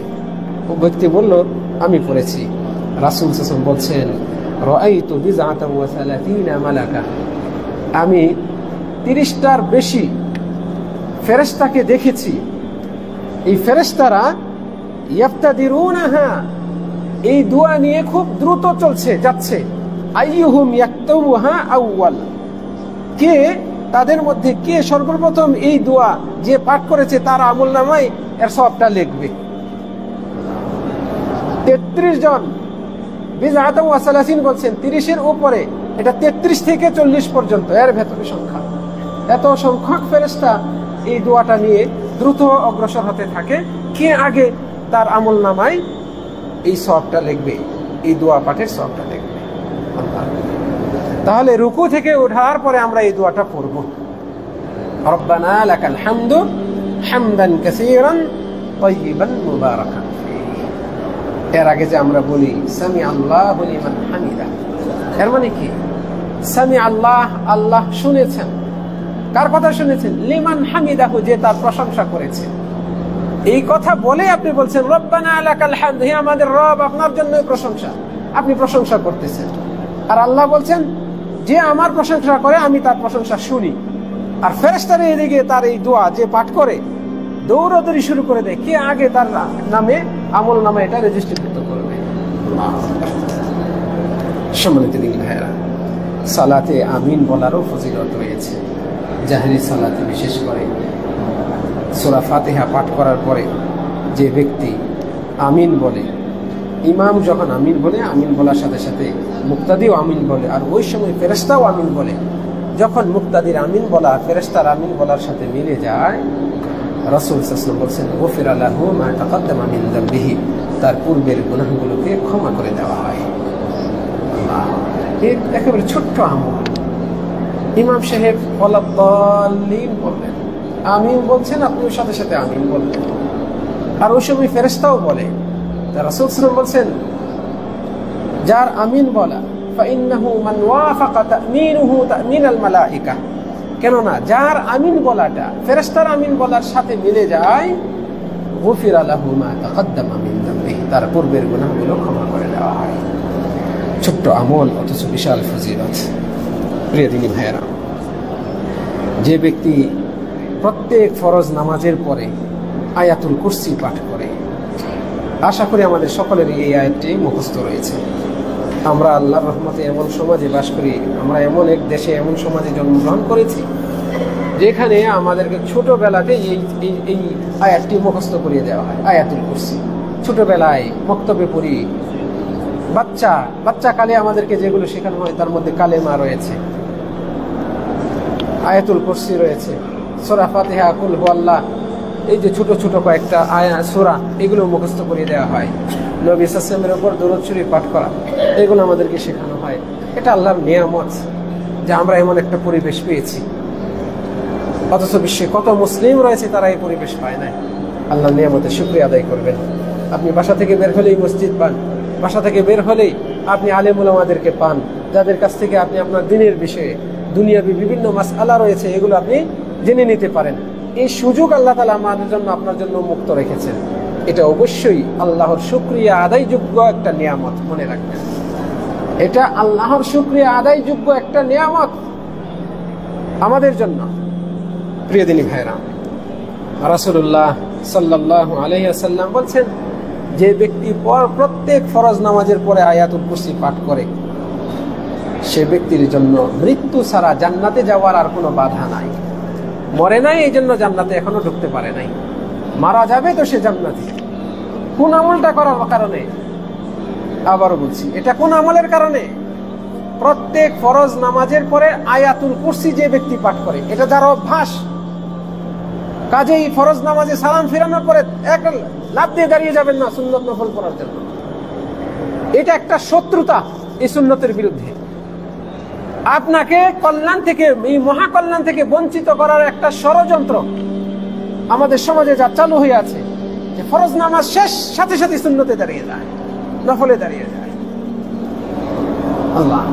ও ব্যক্তি বলল, আমি পড়েছি। রাসূল সাল্লাল্লাহু আলাইহি ওয়াসাল্লাম বলছেন, রাআইতু বিজআতান ওয়া সালাতিনা মালাকা, আমি 30টার বেশি ফেরেশতাকে দেখেছি। এই ফেরেশতারা ইয়াফতাদিরুনাহা, এই দোয়া নিয়ে খুব দ্রুত যাচ্ছে। আইয়ুহুম ইয়াকতুবুহা আউয়াল, কে তাদের মধ্যে কে সর্বপ্রথম এই দোয়া যে পাঠ করেছে তার আমলনামায় এর সওয়াবটা লিখবে। 33 জন, বিজআতান ওয়া সালাসিন বলছেন 30-এর উপরে, এটা 33 থেকে 40 পর্যন্ত, এর ভেতরে সংখ্যা। এত সংখ্যক ফেরেশতা এই দোয়াটা নিয়ে দ্রুত অগ্রসর হতে থাকে। কে আগে তার আমলনামায় এই সওয়াবটা লিখবে, এই দোয়া পাঠের সওয়াবটা লিখবে। তাহলে রুকু থেকে ওঠার পরে আমরা এই দোয়াটা পড়ব। রব্বানা লাকাল হামদু হামদান কাসীরান তাইয়িবান মুবারাকান ফীহি। এর আগে যে আমরা বলি সামি আল্লাহু লিমান হামিদা, এর মানে কি? সামি আল্লাহ, আল্লাহ শুনেছেন। কার কথা শুনেছেন? লিমান হামিদাহু, যে তার প্রশংসা করেছে। এই কথা বলে আপনি বলছেন রব্বানা লাকাল হামদ, হে আমাদের রব, আপনার জন্যই প্রশংসা। আপনি প্রশংসা করতেছেন। আর আল্লাহ বলছেন যে আমার প্রশংসা করে আমি তার প্রশংসা শুনি। আর ফেরেশতারা এদিকে তার এই দোয়া যে পাঠ করে দৌড়াদৌড়ি শুরু করে দেয়, কে আগে তার নামে আমল নামে এটা রেজিস্ট্রিকৃত করবে। সম্মানিত দিন ভাইরা, সালাতে আমিন বলারও ফজিলত রয়েছে। জাহরি সালাতে বিশেষ করে সূরা ফাতিহা পাঠ করার পরে যে ব্যক্তি আমিন বলে, ইমাম যখন আমিন বলে, আমিন বলার সাথে সাথে মুক্তাদিও আমিন বলে, আর ওই সময় ফেরেশতাও আমিন বলে। যখন মুক্তাদির আমিন বলা ফেরেশতার আমিন বলার সাথে মিলে যায়, রাসূল সাল্লাল্লাহু আলাইহি ওয়াসাল্লাম বলেন গুফিরা লাহু মা তাকাদ্দামা মিন যামবিহি, তার পূর্বের গুনাহগুলোকে ক্ষমা করে দেওয়া হয়। এই একেবারে ছোট্ট আমল। ইমাম সাহেব ওয়ালাদ-দাল্লিন বললেন, আমিন বলছেন, আপনি ওর সাথে সাথে আমিন বললেন। আর ওই সময় ফেরেশতাও বলে। তা রাসূল সাল্লাল্লাহু আলাইহি ওয়াসাল্লাম বলছেন, যার আমিন বলা ফাইন্নাহু মান ওয়াফাকা তা'মিনুহু তা'মিনাল মালায়েকা, কেননা যার আমিন বলাটা ফেরেশতার আমিন বলার সাথে মিলে যায়, গুফিরা লাহু মা তাকাদ্দামা মিন যামবিহি, তার পূর্বের গুনাহগুলো ক্ষমা করে দেওয়া হয়। ছোট্ট আমল, অথচ বিশাল ফজিলত। প্রিয় দিনী ভাইয়েরা, যে ব্যক্তি প্রত্যেক ফরজ নামাজের পরে আয়াতুল কুরসি পাঠ করে, আশা করি আমাদের সকলেরই এই আয়াতটি মুখস্থ রয়েছে। আমরা আল্লাহর রহমতে এমন সমাজে বাস করি, আমরা এমন এক দেশে, এমন সমাজে জন্মগ্রহণ করেছি যেখানে আমাদেরকে ছোটবেলাতে এই আয়াতটি মুখস্থ করিয়ে দেওয়া হয়। আয়াতুল কুরসি ছোটবেলায় মক্তবে পড়ি। বাচ্চা কালে আমাদেরকে যেগুলো শেখানো হয় তার মধ্যে কালেমা রয়েছে, আয়াতুল কুরসি রয়েছে, সূরা ফাতিহা, কুল হুয়াল্লাহ, এই যে ছোট ছোট কয়েকটা সূরা, এগুলো মুখস্থ করিয়ে দেওয়া হয়। নবী সাল্লাল্লাহু আলাইহি ওয়াসাল্লামের উপর দরুদ শরীফ পাঠ করা, এগুলো আমাদেরকে শেখানো হয়। এটা আল্লাহর নিয়ামত যে আমরা এমন একটা পরিবেশ পেয়েছি। অথচ বিশ্বে কত মুসলিম রয়েছে তারা এই পরিবেশ পায় না। আল্লাহর নিয়ামতের শুকরিয়া আদায় করবেন। আপনি বাসা থেকে বের হলেই মসজিদ পান, বাসা থেকে বের হলেই আপনি আলেম উলামাদেরকে পান, যাদের কাছ থেকে আপনি আপনার দ্বীনের বিষয়ে, দুনিয়াবি বিভিন্ন মাসআলা রয়েছে, এগুলো আপনি জেনে নিতে পারেন। এই সুযোগ আল্লাহ তাআলা আমাদের জন্য, আপনার জন্য মুক্ত রেখেছেন। এটা অবশ্যই আল্লাহর শুকরিয়া আদায়যোগ্য একটা নিয়ামত, মনে রাখবেন। এটা আল্লাহর শুকরিয়া আদায়যোগ্য একটা নিয়ামত আমাদের জন্য। প্রিয় দিনী ভাইরা, রাসূলুল্লাহ সাল্লাল্লাহু আলাইহি ওয়াসাল্লাম বলছেন, যে ব্যক্তি প্রত্যেক ফরজ নামাজের পরে আয়াতুল কুরসি পাঠ করে, সে ব্যক্তির জন্য মৃত্যু ছাড়া জান্নাতে যাওয়ার আর কোনো বাধা নাই। মরে নাই, এই জন্য জান্নাতে এখনো ঢুকতে পারে নাই। মারা যাবে তো সে জান্নাতে। কোন আমলটা করার কারণে? আবারও বলছি, এটা কোন আমলের কারণে? প্রত্যেক ফরজ নামাজের পরে আয়াতুল কুরসি যে ব্যক্তি পাঠ করে, এটা যার অভ্যাস। কাজেই ফরজ নামাজে সালাম ফিরানোর পরে এক লাফ দিয়ে দাঁড়িয়ে যাবেন না সুন্নত নফল করার জন্য। এটা একটা শত্রুতা এই সুন্নতের বিরুদ্ধে। আপনাকে কল্যাণ থেকে, এই মহাকল্যাণ থেকে বঞ্চিত করার একটা ষড়যন্ত্র আমাদের সমাজে যা চালু হয়ে আছে, যে ফরজ নামাজ শেষ সাথে সাথে সুন্নতে দাঁড়িয়ে যায়, নফলে দাঁড়িয়ে যায়। আল্লাহ,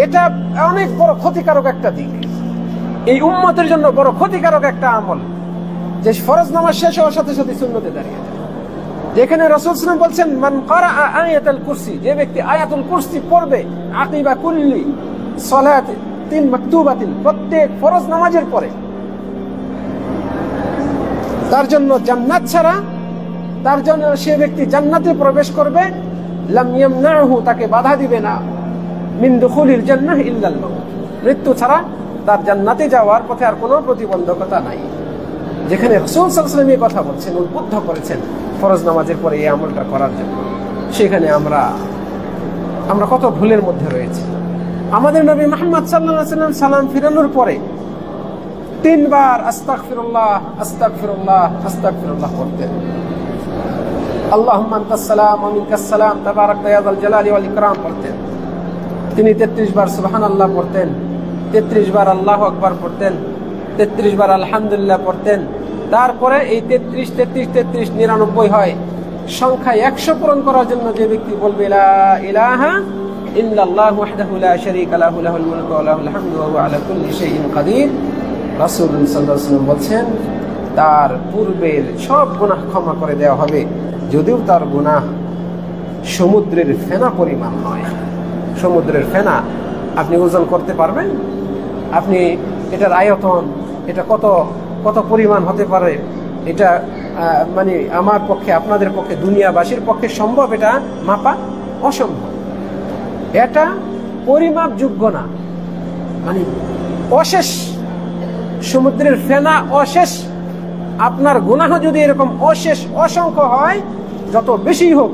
এটা অনেক বড় ক্ষতিকারক একটা দিক, এই উম্মতের জন্য বড় ক্ষতিকারক একটা আমল, যে ফরজ নামাজ শেষ হওয়ার সাথে সাথে সুন্নতে দাঁড়িয়ে যায়। যেখানে রাসূল সাল্লাল্লাহু আলাইহি ওয়াসাল্লাম বলছেন, মান ক্বারা আয়াতুল কুরসি, যে ব্যক্তি আয়াতুল কুরসি পড়বে, আকিবা কুল্লি সালাতিন মাকতুবাতিন, প্রত্যেক ফরজ নামাজের পরে, তার জন্য জান্নাত ছাড়া, তার জন্য সে ব্যক্তি জান্নাতে প্রবেশ করবে, লাম ইয়ামনাহু, তাকে বাধা দিবে না, মিন দুখুলিল জান্নাহ ইল্লাল মাউত, মৃত্যু ছাড়া তার জান্নাতে যাওয়ার পথে আর কোনো প্রতিবন্ধকতা নাই। যেখানে রাসূল সাল্লাল্লাহু আলাইহি ওয়াসাল্লাম এই কথা বলছেন, উদ্বুদ্ধ করেছেন ফরজ নামাজের পরে এই আমলটা করার জন্য, সেখানে আমরা কত ভুলের মধ্যে রয়েছি। আমাদের নবী মুহাম্মদ সাল্লাল্লাহু আলাইহি ওয়াসাল্লাম সালাম ফিরানোর পরে 3 বার আস্তাগফিরুল্লাহ আস্তাগফিরুল্লাহ আস্তাগফিরুল্লাহ পড়তেন। আল্লাহুম্মা আনতাস সালাম ওয়া মিনকাস সালাম তাবারাকতা ইয়া যাল জালালি ওয়াল ইকরাম পড়তেন। তিনি 33 বার সুবহানাল্লাহ পড়তেন, 33 বার আল্লাহু আকবার পড়তেন, 33 বার আলহামদুলিল্লাহ পড়তেন, তারপরে এই 33, 33, 33, 99 হয়। সংখ্যা 100 পূরণ করার জন্য যে ব্যক্তি বলবে লা ইলাহা ইল্লাল্লাহু ওয়াহদাহু লা শারীকা লাহু লাহুল মুলকু ওয়া লাহুল হামদু ওয়া হুয়া আলা কুল্লি শাইইন কাদির, রাসূল সাল্লাল্লাহু আলাইহি ওয়াসাল্লাম বলছেন তার পূর্বের সব গুনাহ ক্ষমা করে দেওয়া হবে, যদিও তার গুনাহ সমুদ্রের ফেনা পরিমাণ নয়। সমুদ্রের ফেনা আপনি ওজন করতে পারবেন? আপনি এটার আয়তন, এটা কত কত পরিমাণ হতে পারে, এটা মানে আমার পক্ষে, আপনাদের পক্ষে, দুনিয়াবাসীর পক্ষে সম্ভব এটা মাপা? অসম্ভব। এটা পরিমাপযোগ্য না, মানে অশেষ। সমুদ্রের ফেনা অশেষ। আপনার গুনাহ যদি এরকম অশেষ অসংখ্য হয়, যত বেশি হোক,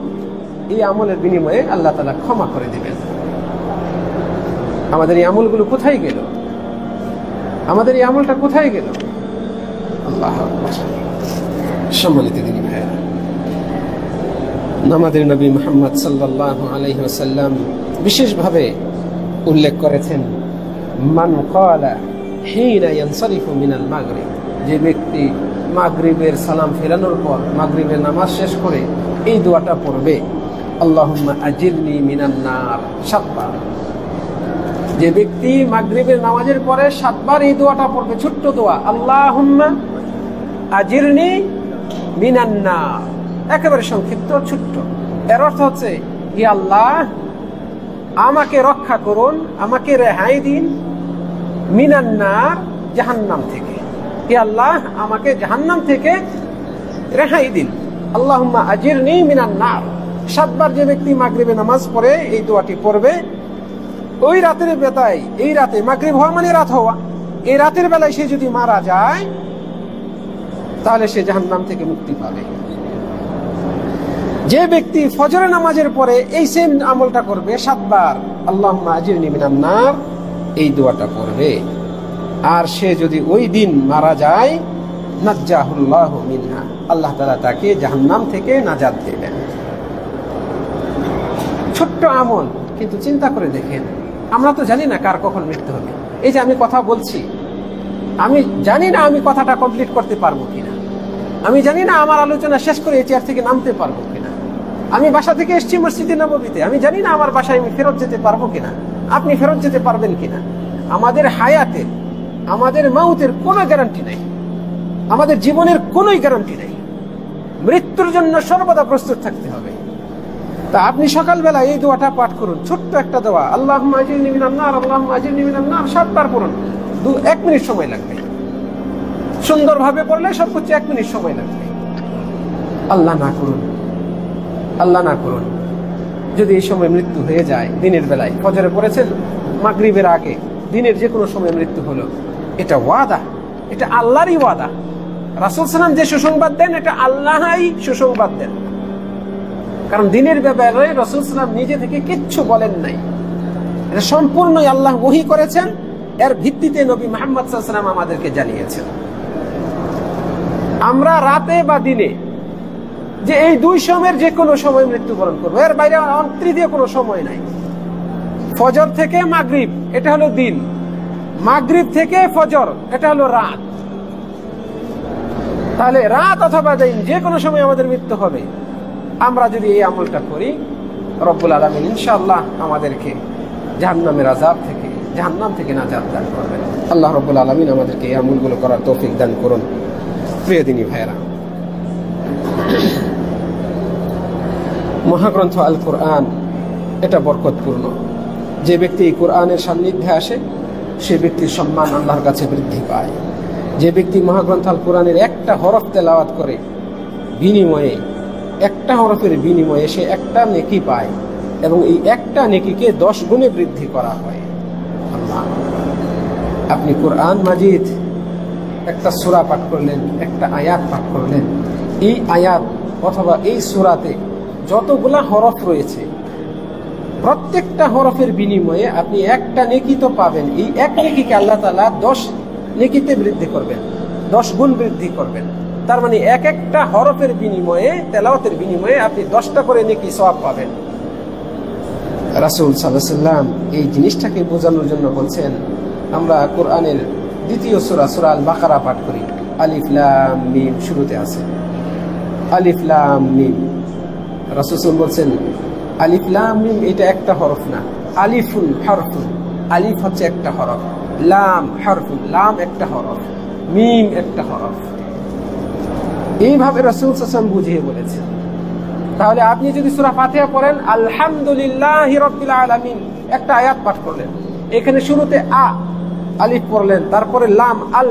এই আমলের বিনিময়ে আল্লাহ তাআলা ক্ষমা করে দিবেন। আমাদের এই আমলগুলো কোথায় গেল? আমাদের এই আমলটা কোথায় গেল? আল্লাহ সম্মানিত দিনী ভাইয়েরা, আমাদের নবী মুহাম্মদ সাল্লাল্লাহু আলাইহি ওয়াসাল্লাম বিশেষভাবে উল্লেখ করেছেন, মান ক্বালা হিনা ইয়ানসারিফু মিনাল মাগরিব, যে ব্যক্তি মাগরিবের সালাম ফেরানোর পর মাগরিবের নামাজ শেষ করে এই দোয়াটা পড়বে, আল্লাহুম্মা আজিরনি মিনান নার, 7 বার। যে ব্যক্তি মাগরিবের নামাজের পরে 7 বার এই দোয়াটা পড়বে, ছোট্ট দোয়া, আল্লাহুম্মা আজিরনি মিনান নার, একেবারে সংক্ষিপ্ত ছোট্ট। এর অর্থ হচ্ছে, হে আল্লাহ আমাকে রক্ষা করুন, আমাকে রেহাই দিন, মিনান নার, জাহান্নাম থেকে। হে আল্লাহ আমাকে জাহান্নাম থেকে রেহাই দিন। আল্লাহুম্মা আজিরনি মিনান নার। 7 বার যে ব্যক্তি মাগরিবে নামাজ পড়ে এই দোয়াটি পড়বে, ওই রাতের বেলায়, এই রাতে, মাগরিব হওয়া মানে রাত হওয়া, এই রাতের বেলায় সে যদি মারা যায় তাহলে সে জাহান্নাম থেকে মুক্তি পাবে। যে ব্যক্তি ফজরের নামাজের পরে এই সেম আমলটা করবে 7 বার, আল্লাহুম্মা আজিরনি মিনান নার, এই দোয়াটা পড়বে, আর সে যদি ওই দিন মারা যায়, নাজ্জাহুল্লাহু মিনহা, আল্লাহ তাআলা তাকে জাহান্নাম থেকে নাজাত দেবেন। ছোট্ট আমল, কিন্তু চিন্তা করে দেখেন, আমরা তো জানি না কার কখন মৃত্যু হবে। এই যে আমি কথা বলছি, আমি জানি না আমি কথাটা কমপ্লিট করতে পারবো কিনা, আমি জানি না আমার আলোচনা শেষ করে এই চেয়ার থেকে নামতে পারবো কিনা। আমি বাসা থেকে এসেছি মসজিদে নববীতে, আমি জানি না আমার বাসায় আমি ফেরত যেতে পারবো কিনা, আপনি ফেরত যেতে পারবেন কিনা। আমাদের হায়াতের, আমাদের মাউতের কোনো গ্যারান্টি নাই, আমাদের জীবনের কোনোই গ্যারান্টি নাই। মৃত্যুর জন্য সর্বদা প্রস্তুত থাকতে হবে। তা আপনি সকালবেলা এই দোয়াটা পাঠ করুন, ছোট্ট একটা দোয়া, আল্লাহুম্মা আজিরনি মিনান নার, আল্লাহুম্মা আজিরনি মিনান নার, 7 বার পড়ুন। 1 মিনিট সময় লাগবে, সুন্দরভাবে পড়লে সর্বোচ্চ 1 মিনিট সময় লাগবে। আল্লাহ না করুন, আল্লাহ না করুন, যদি এই সময় মৃত্যু হয়ে যায়, দিনের বেলায় ফজরে পড়েছেন, মাগরিবের আগে, দিনের যে কোনো সময় মৃত্যু হলো, এটা ওয়াদা, এটা আল্লাহরই ওয়াদা। রাসূল সাল্লাল্লাহু আলাইহি ওয়াসাল্লাম যে সুসংবাদ দেন, এটা আল্লাহই সুসংবাদ দেন। কারণ দিনের ব্যাপারে রাসূল সাল্লাল্লাহু আলাইহি ওয়াসাল্লাম নিজে থেকে কিচ্ছু বলেন নাই, এটা সম্পূর্ণই আল্লাহ ওহী করেছেন, এর ভিত্তিতে নবী মুহাম্মদ সাল্লাল্লাহু আলাইহি ওয়াসাল্লাম আমাদেরকে জানিয়েছেন। আমরা রাতে বা দিনে যে এই 2 সময়ের যে কোনো সময় মৃত্যুবরণ করবো, এর বাইরে তৃতীয় কোনো সময় নাই। ফজর থেকে মাগরিব এটা হলো দিন, মাগরিব থেকে ফজর এটা হলো রাত। তাহলে রাত অথবা দিন যে কোনো সময় আমাদের মৃত্যু হবে। আমরা যদি এই আমলটা করি, রব্বুল আলামিন ইনশাআল্লাহ আমাদেরকে জাহান্নামের আযাব থেকে, জাহান্নাম থেকে নাজাত দান করবেন। আল্লাহ রব্বুল আলামিন আমাদেরকে এই আমলগুলো করার তৌফিক দান করুন। প্রিয় দিনী ভাইরা, মহাগ্রন্থ আল কোরআন এটা বরকতপূর্ণ। যে ব্যক্তি এই কোরআনের সান্নিধ্যে আসে, সে ব্যক্তির সম্মান আল্লাহর কাছে বৃদ্ধি পায়। যে ব্যক্তি মহাগ্রন্থ আল কোরআনের একটা হরফ তেলাওয়াত করে, বিনিময়ে, একটা হরফের বিনিময়ে সে একটা নেকি পায়, এবং এই একটা নেকিকে 10 গুণে বৃদ্ধি করা হয়। আল্লাহ, আপনি কোরআন মাজিদ একটা সূরা পাঠ করলেন, একটা আয়াত পাঠ করলেন, এই আয়াত অথবা এই সূরাতে যতগুলা হরফ রয়েছে, প্রত্যেকটা হরফের বিনিময়ে আপনি একটা নেকি তো পাবেন। এই এক নেকিকে আল্লাহ তাআলা 10 নেকিতে বৃদ্ধি করবেন, 10 গুণ বৃদ্ধি করবেন। তার মানে এক একটা হরফের বিনিময়ে, তেলাওয়াতের বিনিময়ে আপনি 10টা করে নেকি সওয়াব পাবেন। রাসূল সাল্লাল্লাহু আলাইহি ওয়াসাল্লাম এই জিনিসটাকে বোঝানোর জন্য বলছেন, আমরা কোরআনের দ্বিতীয় সূরা সূরা আল বাকারা পাঠ করি, আলিফ লাম মিম শুরুতে আছে আলিফ লাম মিম। রাসূল বলছেন আলিফ লাম মিম এটা একটা হরফ না, আলিফুন হরফুন, আলিফ হচ্ছে একটা হরফ, লাম হরফুন, লাম একটা হরফ, মিম একটা হরফ। এইভাবে রাসূল সাল্লাল্লাহু আলাইহি ওয়াসাল্লাম বুঝিয়ে বলেছেন। তাহলে আপনি যদি সূরা ফাতিহা পড়েন আলহামদুলিল্লাহি রাব্বিল আলামিন একটা আয়াত পাঠ করলেন, এখানে শুরুতে আলিফ পড়লেন, তারপরে লাম আল,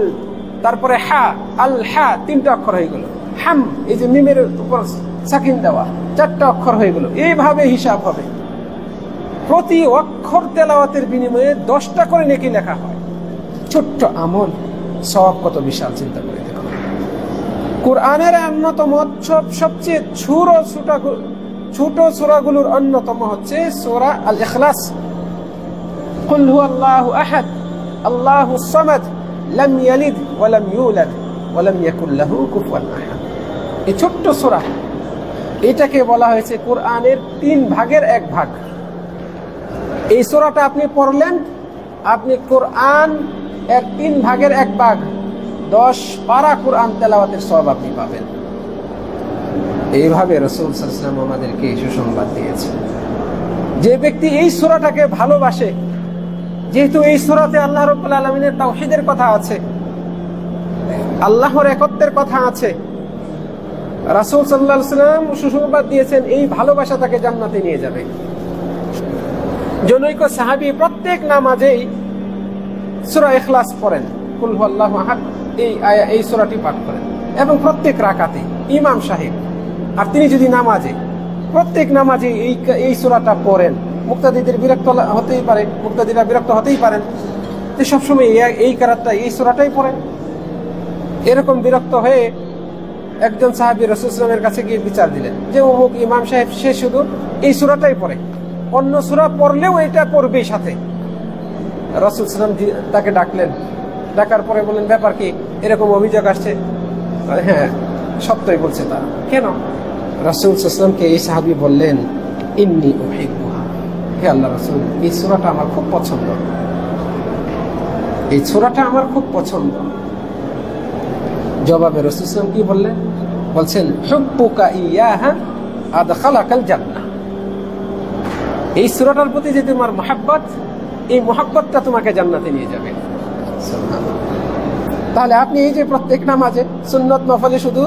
তারপরে হা, আল হা, তিনটা অক্ষর হয়ে গেল। হাম এই যে মিমের উপর সাকিন দেওয়া, চারটা অক্ষর হয়ে গেল। এইভাবে হিসাব হবে। প্রতি অক্ষর তেলাওয়াতের বিনিময়ে 10টা করে নেকি লেখা হয়। ছোট্ট আমল, সওয়াব কত বিশাল, চিন্তা করে দেখুন। কোরআনের অন্যতম সবচেয়ে ছোট সূরাগুলোর অন্যতম হচ্ছে সূরা আল ইখলাস। কুল হুয়াল্লাহু আহাদ আল্লাহুস সামাদ লাম ইয়ালিদ ওয়া লাম ইউলাদ ওয়া লাম ইয়াকুল লাহু কুফুয়ান আহাদ। এই ছোট্ট সূরা, এটাকে বলা হয়েছে কোরআনের 3 ভাগের 1 ভাগ। এই সূরাটা আপনি পড়লেন, আপনি কোরআন 3 ভাগের 1 ভাগ, 10 পারা কোরআন তেলাওয়াতের সওয়াব আপনি পাবেন। এইভাবে রাসূল সাল্লাল্লাহু আলাইহি ওয়াসাল্লাম আমাদেরকে সুসংবাদ দিয়েছেন। যে ব্যক্তি এই সূরাটাকে ভালোবাসে, যেহেতু এই সূরাতে আল্লাহ রাব্বুল আলামিনের তাওহীদের কথা আছে, আল্লাহর একত্বের কথা আছে, রাসূল সাল্লাল্লাহু আলাইহি ওয়াসাল্লাম সুসংবাদ দিয়েছেন এই ভালোবাসা তাকে জান্নাতে নিয়ে যাবে। জনৈক সাহাবী প্রত্যেক নামাজেই সূরা ইখলাস পড়েন, কুল হুয়াল্লাহু আহাদ এই সূরাটি পাঠ করেন, এবং প্রত্যেক রাকাতে ইমাম সাহেব। আর তিনি যদি নামাজে প্রত্যেক নামাজে এই সূরাটা পড়েন, মুক্তাদিদের বিরক্ত হতেই পারে, মুক্তাদিরা বিরক্ত হতেই পারেন, তো সবসময় এই কারাতটা এই সূরাটাই পড়েন। এরকম বিরক্ত হয়ে একজন সাহাবী রাসূল সাল্লাল্লাহু আলাইহি ওয়াসাল্লামের কাছে গিয়ে বিচার দিলেন যে অমুক ইমাম সাহেব সে শুধু এই সূরাটাই পড়ে, অন্য সূরা পড়লেও এটা পড়বেই সাথে। রাসূল সাল্লাল্লাহু আলাইহি ওয়াসাল্লাম তাকে ডাকলেন, ডাকার পরে বললেন ব্যাপার কি, এরকম অভিযোগ আসছে? হ্যাঁ, সত্যই বলছে তারা। কেন? রাসূল সাল্লাল্লাহু আলাইহি ওয়াসাল্লামকে এই সাহাবী বললেন ইন্নী উহিব্বুহা, হে আল্লাহ রাসূল, এই সূরাটা আমার খুব পছন্দ, এই সূরাটা আমার খুব পছন্দ। জবাবে রাসূল সাল্লাল্লাহু আলাইহি ওয়াসাল্লাম কি বললেন? বলছেন হুব্বুকা ইয়াহা আদখালাকাল জান্নাহ, এই সূরাটার প্রতি যে তোমার মহব্বত, এই মহব্বতটা তোমাকে জান্নাতে নিয়ে যাবে। সুবহানাল্লাহ। তাহলে আপনি এই যে প্রত্যেক নামাজে সুন্নত নফলে শুধু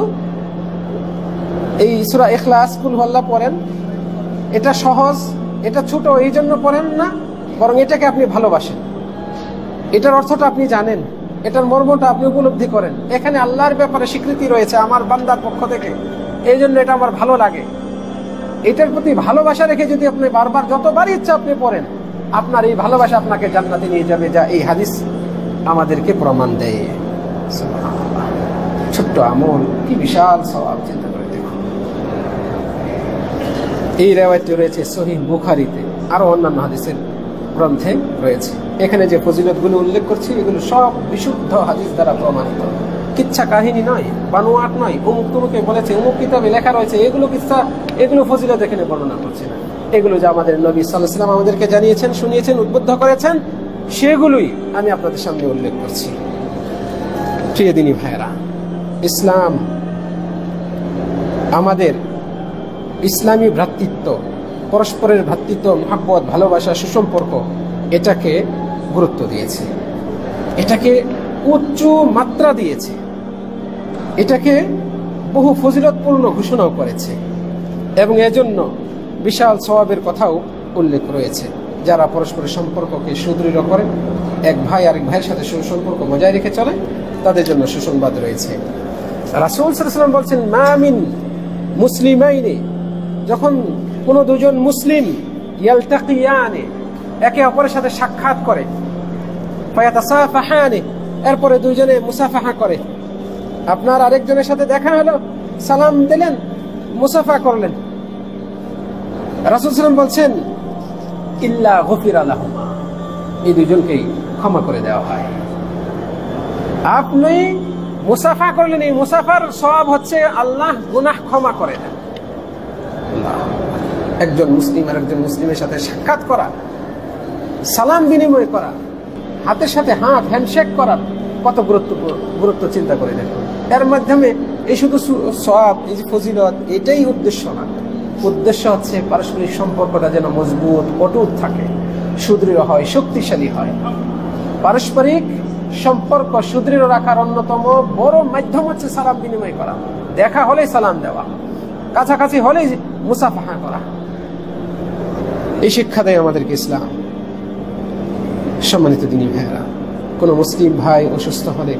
এই সূরা ইখলাস কুল হুয়াল্লাহু পড়েন, এটা সহজ, এটা ছোট, এই জন্য পড়েন না, বরং এটাকে আপনি ভালোবাসেন, এটার অর্থটা আপনি জানেন, এটার মর্মটা আপনি উপলব্ধি করেন। এখানে আল্লাহর ব্যাপারে স্বীকৃতি রয়েছে আমার বান্দার পক্ষ থেকে, এই জন্য এটা আমার ভালো লাগে। এটার প্রতি ভালোবাসা রেখে যদি আপনি বারবার যতবার ইচ্ছা আপনি পড়েন, আপনার এই ভালোবাসা আপনাকে জান্নাতে নিয়ে যাবে, যা এই হাদিস আমাদেরকে প্রমাণ দেয়। সুবহানাল্লাহ। ছোট্ট আমল, কি বিশাল সওয়াব, চিন্তা করে দেখুন। এই riwayatটি রয়েছে সহিহ বুখারীতে, আরো অন্যান্য হাদিসের গ্রন্থে রয়েছে। এখানে যে ফজিলতগুলো উল্লেখ করছি এগুলো সব বিশুদ্ধ হাদিস দ্বারা প্রমাণিত, কিচ্ছা কাহিনী নয়, বানোয়াট নয়, অমুক তমুকে বলেছে, অমুক কিতাবে লেখা রয়েছে, এগুলো কিচ্ছা, এগুলো ফজিলত এখানে বর্ণনা করছে না। এগুলো যে আমাদের নবী সাল্লাল্লাহু আলাইহি ওয়াসাল্লাম আমাদেরকে জানিয়েছেন, শুনিয়েছেন, উদ্বুদ্ধ করেছেন, সেগুলোই আমি আপনাদের সামনে উল্লেখ করছি। প্রিয় দিনী ভাইয়েরা, ইসলাম আমাদের ইসলামী ভ্রাতৃত্ব, পরস্পরের ভ্রাতৃত্ব, মহব্বত, ভালোবাসা, সুসম্পর্ক, এটাকে গুরুত্ব দিয়েছে, এটাকে উচ্চ মাত্রা দিয়েছে, এটাকে বহু ফজিলতপূর্ণ ঘোষণাও করেছে, এবং এজন্য বিশাল সওয়াবের কথাও উল্লেখ রয়েছে। যারা পরস্পরের সম্পর্ককে সুদৃঢ় করে, এক ভাই আরেক ভাইয়ের সাথে সুসম্পর্ক বজায় রেখে চলে, তাদের জন্য সুসংবাদ রয়েছে। রাসূল সাল্লাল্লাহু আলাইহি ওয়াসাল্লাম বলছেন মা মিন মুসলিমাইনি, যখন কোনো দুজন মুসলিম ইয়ালতাকিয়ানে, একে অপরের সাথে সাক্ষাৎ করে, ফায়াতাসাফাহানি, এরপরে দুইজনে মুসাফাহা করে, আপনার আরেকজনের সাথে দেখা হলো, সালাম দিলেন, মুসাফা করলেন, রাসূল সাল্লাল্লাহু আলাইহি ওয়াসাল্লাম বলছেন ইল্লা গুফিরা লাহুমা, এই দুজনকেই ক্ষমা করে দেওয়া হয়। আপনি মুসাফা করলেন, এই মুসাফার সওয়াব হচ্ছে আল্লাহ গুনাহ ক্ষমা করে দেন। একজন মুসলিম আর একজন মুসলিমের সাথে সাক্ষাৎ করা, সালাম বিনিময় করা, হাতের সাথে হাত, হ্যান্ডশেক করা, কত গুরুত্ব চিন্তা করে দেখুন। এর মাধ্যমে এই শুধু সওয়াব, এই যে ফজিলত, এটাই উদ্দেশ্য না। উদ্দেশ্য হচ্ছে পারস্পরিক সম্পর্কটা যেন মজবুত, অটুট থাকে, সুদৃঢ় হয়, শক্তিশালী হয়। পারস্পরিক সম্পর্ক সুদৃঢ় রাখার অন্যতম বড় মাধ্যম হচ্ছে সালাম বিনিময় করা। দেখা হলেই সালাম দেওয়া, কাছাকাছি হলেই মুসাফাহা করা। এই শিক্ষা দেয় আমাদেরকে ইসলাম। সম্মানিত দিনী ভাইয়েরা, কোন মুসলিম ভাই অসুস্থ হলে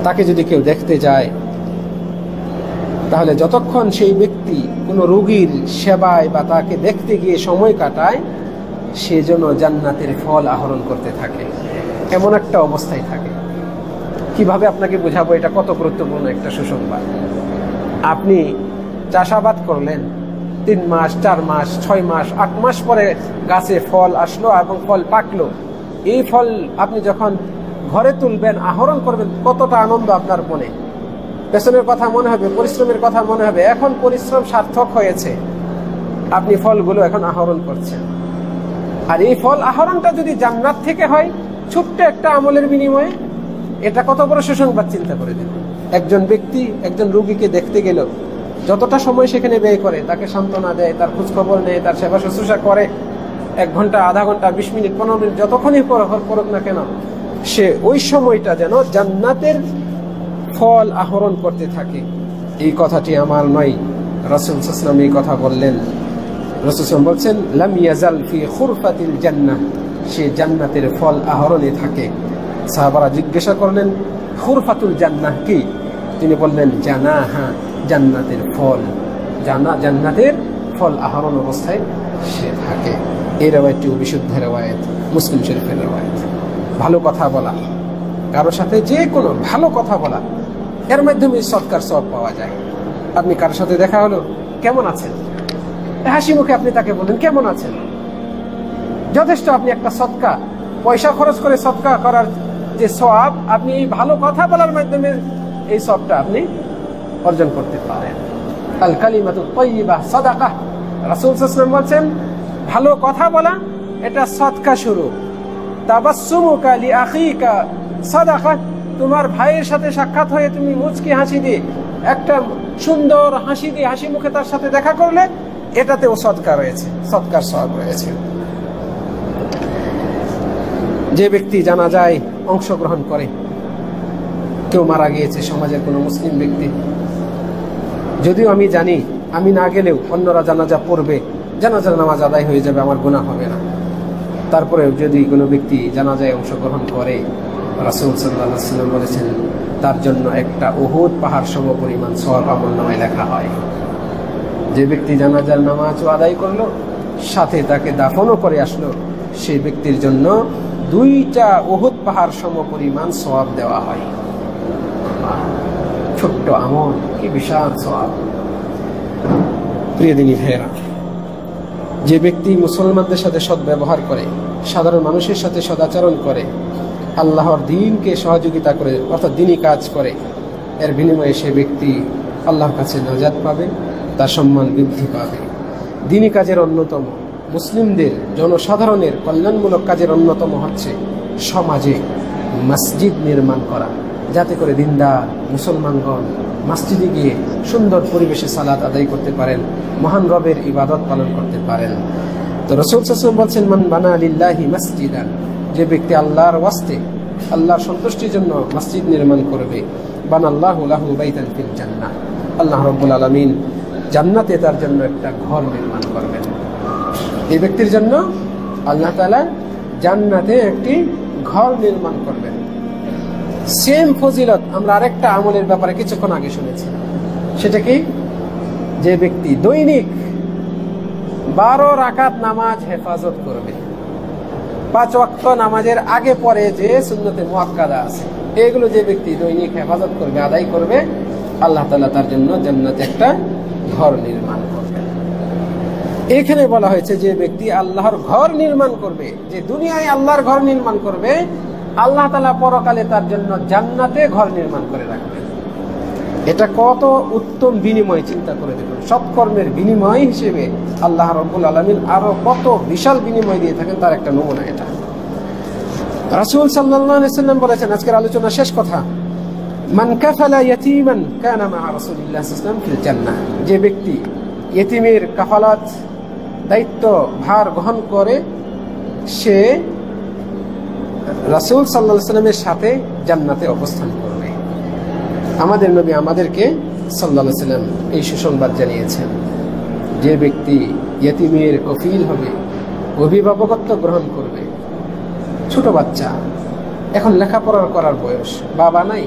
তাকে যদি কেউ দেখতে যায়, তাহলে যতক্ষণ সেই ব্যক্তি কোনো রোগীর সেবায় বা তাকে দেখতে গিয়ে সময় কাটায়, সে যেন জান্নাতের ফল আহরণ করতে থাকে, এমন একটা অবস্থায় থাকে। কিভাবে আপনাকে বোঝাবো এটা কত গুরুত্বপূর্ণ একটা সুসংবাদ। আপনি চাষাবাদ করলেন, 3 মাস, 4 মাস, 6 মাস, 8 মাস পরে গাছে ফল আসলো এবং ফল পাকলো। এই ফল আপনি যখন ঘরে তুলবেন, আহরণ করবেন, কতটা আনন্দ আপনার মনে। পেছনের কথা মনে হবে, পরিশ্রমের কথা মনে হবে, এখন পরিশ্রম সার্থক হয়েছে, আপনি ফলগুলো এখন আহরণ করছেন। আর এই ফল আহরণটা যদি জান্নাত থেকে হয়, ছোট্ট একটা আমলের বিনিময়ে, এটা কত বড় সুসংবাদ চিন্তা করে দিন। একজন ব্যক্তি একজন রোগীকে দেখতে গেল, যতটা সময় সেখানে ব্যয় করে, তাকে সান্ত্বনা দেয়, তার খোঁজখবর নেয়, তার সেবা শুশ্রূষা করে, 1 ঘন্টা, আধা ঘন্টা, 20 মিনিট, 15 মিনিট, যতক্ষণই করুক না কেন, সে ওই সময়টা যেন জান্নাতের ফল আহরণ করতে থাকে। এই কথাটি আমার নয়, রাসূল সাল্লাল্লাহু আলাইহি ওয়াসাল্লাম এই কথা বললেন। রাসূল সাল্লাল্লাহু আলাইহি ওয়াসাল্লাম বলছেন, লাম ইয়াজাল ফি খুরফাতিল জান্নাহ, সে জান্নাতের ফল আহরণে থাকে। সাহাবারা জিজ্ঞাসা করলেন, খুরফাতুল জান্নাহ কি? তিনি বললেন, জানাহা, জান্নাতের ফল। জান্নাতের ফল আহরণ অবস্থায় সে থাকে। এই রওয়ায়াতটি বিশুদ্ধ রওয়ায়াত, মুসলিম শরীফের রওয়ায়াত। ভালো কথা বলা, কারোর সাথে যে কোনো ভালো কথা বলা, এর মাধ্যমে সৎকার সওয়াব পাওয়া যায়। আপনি কারোর সাথে দেখা হলো, কেমন আছেন, হাসি মুখে আপনি তাকে বলেন কেমন আছেন, যথেষ্ট। আপনি একটা সৎকা, পয়সা খরচ করে সৎকা করার যে সওয়াব, আপনি এই ভালো কথা বলার মাধ্যমে এই সওয়াবটা আপনি অর্জন করতে পারেন। আল কালিমাতু তাইয়্যিবাহ সাদাকাহ। রাসূল সাল্লাল্লাহু আলাইহি ওয়াসাল্লাম বলেন, ভালো কথা বলা এটা সদকা স্বরূপ। তাবাসসুমুকা লিআখিকা সাদাকাহ। তোমার ভাইয়ের সাথে সাক্ষাৎ হয়ে তুমি মুচকি হাসি দিয়ে, একটা সুন্দর হাসি দিয়ে, হাসি মুখে তার সাথে দেখা করলে, এটাতেও সদকা রয়েছে, সদকার সওয়াব রয়েছে। যে ব্যক্তি জানাজায় অংশগ্রহণ করে, কেউ মারা গিয়েছে সমাজের কোনো মুসলিম ব্যক্তি, যদিও আমি জানি আমি না গেলেও অন্যরা জানাজা পড়বে, জানাজার নামাজ আদায় হয়ে যাবে, আমার গুনাহ হবে না, তারপরে যদি কোনো ব্যক্তি জানাজায় অংশগ্রহণ করে, রাসূল সাল্লাল্লাহু আলাইহি ওয়াসাল্লাম বলেছেন, তার জন্য একটা উহুদ পাহাড় সম পরিমাণ সওয়াব আমলনামায় লেখা হয়। যে ব্যক্তি জানাজার নামাজও আদায় করলো, সাথে তাকে দাফনও করে আসলো, সেই ব্যক্তির জন্য 2টা উহুদ পাহাড় সম পরিমাণ সওয়াব দেওয়া হয়। ছোট্ট আমল, কি বিশাল সওয়াব। প্রিয় দিনী ভাইয়েরা, যে ব্যক্তি মুসলমানদের সাথে সদ্ব্যবহার করে, সাধারণ মানুষের সাথে সদাচরণ করে, আল্লাহর দ্বীনকে সহযোগিতা করে, অর্থাৎ দ্বীনি কাজ করে, এর বিনিময়ে সে ব্যক্তি আল্লাহর কাছে নাজাত পাবে, তার সম্মান বৃদ্ধি পাবে। দ্বীনি কাজের অন্যতম, মুসলিমদের জনসাধারণের কল্যাণমূলক কাজের অন্যতম হচ্ছে সমাজে মসজিদ নির্মাণ করা, যাতে করে দিনদার মুসলমানগণ মসজিদে গিয়ে সুন্দর পরিবেশে সালাত আদায় করতে পারেন, মহান রবের ইবাদত পালন করতে পারেন। তো রাসূল সাল্লাল্লাহু আলাইহি ওয়াসাল্লাম বলছেন, মান বানা লিল্লাহি মাসজিদান, যে ব্যক্তি আল্লাহর ওয়াস্তে, আল্লাহর সন্তুষ্টির জন্য মসজিদ নির্মাণ করবে, বানাল্লাহু লাহু বাইতান ফিল জান্নাহ, আল্লাহ রাব্বুল আলামিন জান্নাতে তার জন্য একটা ঘর নির্মাণ করবেন। এই ব্যক্তির জন্য আল্লাহ তাআলা জান্নাতে একটি ঘর নির্মাণ করবেন। সেম ফজিলত আমরা আরেকটা আমলের ব্যাপারে কিছুক্ষণ আগে শুনেছি। সেটা কি? যে ব্যক্তি দৈনিক 12 রাকাত নামাজ হেফাজত করবে, 5 ওয়াক্ত নামাজের আগে পরে যে সুন্নতে মুআক্কাদা আছে, এগুলো যে ব্যক্তি দৈনিক হেফাজত করবে, আদায় করবে, আল্লাহ তাআলা তার জন্য জান্নাতে একটা ঘর নির্মাণ করবেন। এখানে বলা হয়েছে যে ব্যক্তি আল্লাহর ঘর নির্মাণ করবে, যে দুনিয়ায় আল্লাহর ঘর নির্মাণ করবে, আল্লাহ তাআলা পরকালে তার জন্য জান্নাতে ঘর নির্মাণ করে রাখবেন। এটা কত উত্তম বিনিময়, চিন্তা করে দেখুন। সৎকর্মের বিনিময় হিসেবে আল্লাহ রাব্বুল আলামিন আরো কত বিশাল বিনিময় দিয়ে থাকেন, তার একটা নমুনা এটা। রাসূল সাল্লাল্লাহু আলাইহি ওয়াসাল্লাম বলেছেন, আজকের আলোচনা শেষ কথা, মান কাফালা ইয়াতীমান কানা মা রাসূলিল্লাহ সাল্লাল্লাহু আলাইহি ওয়াসাল্লাম ফিল জান্নাহ। যে ব্যক্তি ইতিমের কাফালাত দায়িত্ব ভার গ্রহণ করে, সে রাসূল সাল্লাল্লাহু আলাইহি ওয়াসাল্লামের সাথে জান্নাতে অবস্থান করবে। আমাদের নবী আমাদেরকে সাল্লাল্লাহু আলাইহি ওয়াসাল্লাম এই সুসংবাদ জানিয়েছেন, যে ব্যক্তি ইতিমের কফিল হবে, অভিভাবকত্ব গ্রহণ করবে, ছোট বাচ্চা, এখন লেখাপড়া করার বয়স, বাবা নাই,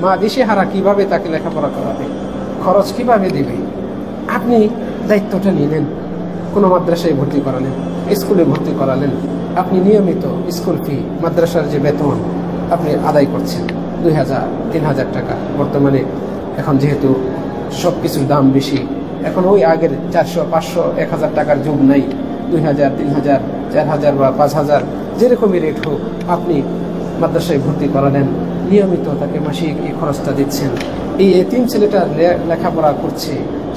মা দিশেহারা, কিভাবে তাকে লেখাপড়া করাবে, খরচ কিভাবে দিবে, আপনি দায়িত্বটা নিলেন, কোনো মাদ্রাসায় ভর্তি করালেন, স্কুলে ভর্তি করালেন, আপনি নিয়মিত স্কুল ফি, মাদ্রাসার যে বেতন আপনি আদায় করছেন 2000-3000 টাকা। বর্তমানে এখন যেহেতু সব কিছুর দাম বেশি, এখন ওই আগের 400-500-1000 টাকার যুগ নাই। 2000-3000, 4000 বা 5000 যেরকমই রেট হোক, আপনি মাদ্রাসায় ভর্তি করালেন, নিয়মিত তাকে মাসিক এই খরচটা দিচ্ছেন। এই এতিম ছেলেটা লেখাপড়া করছে,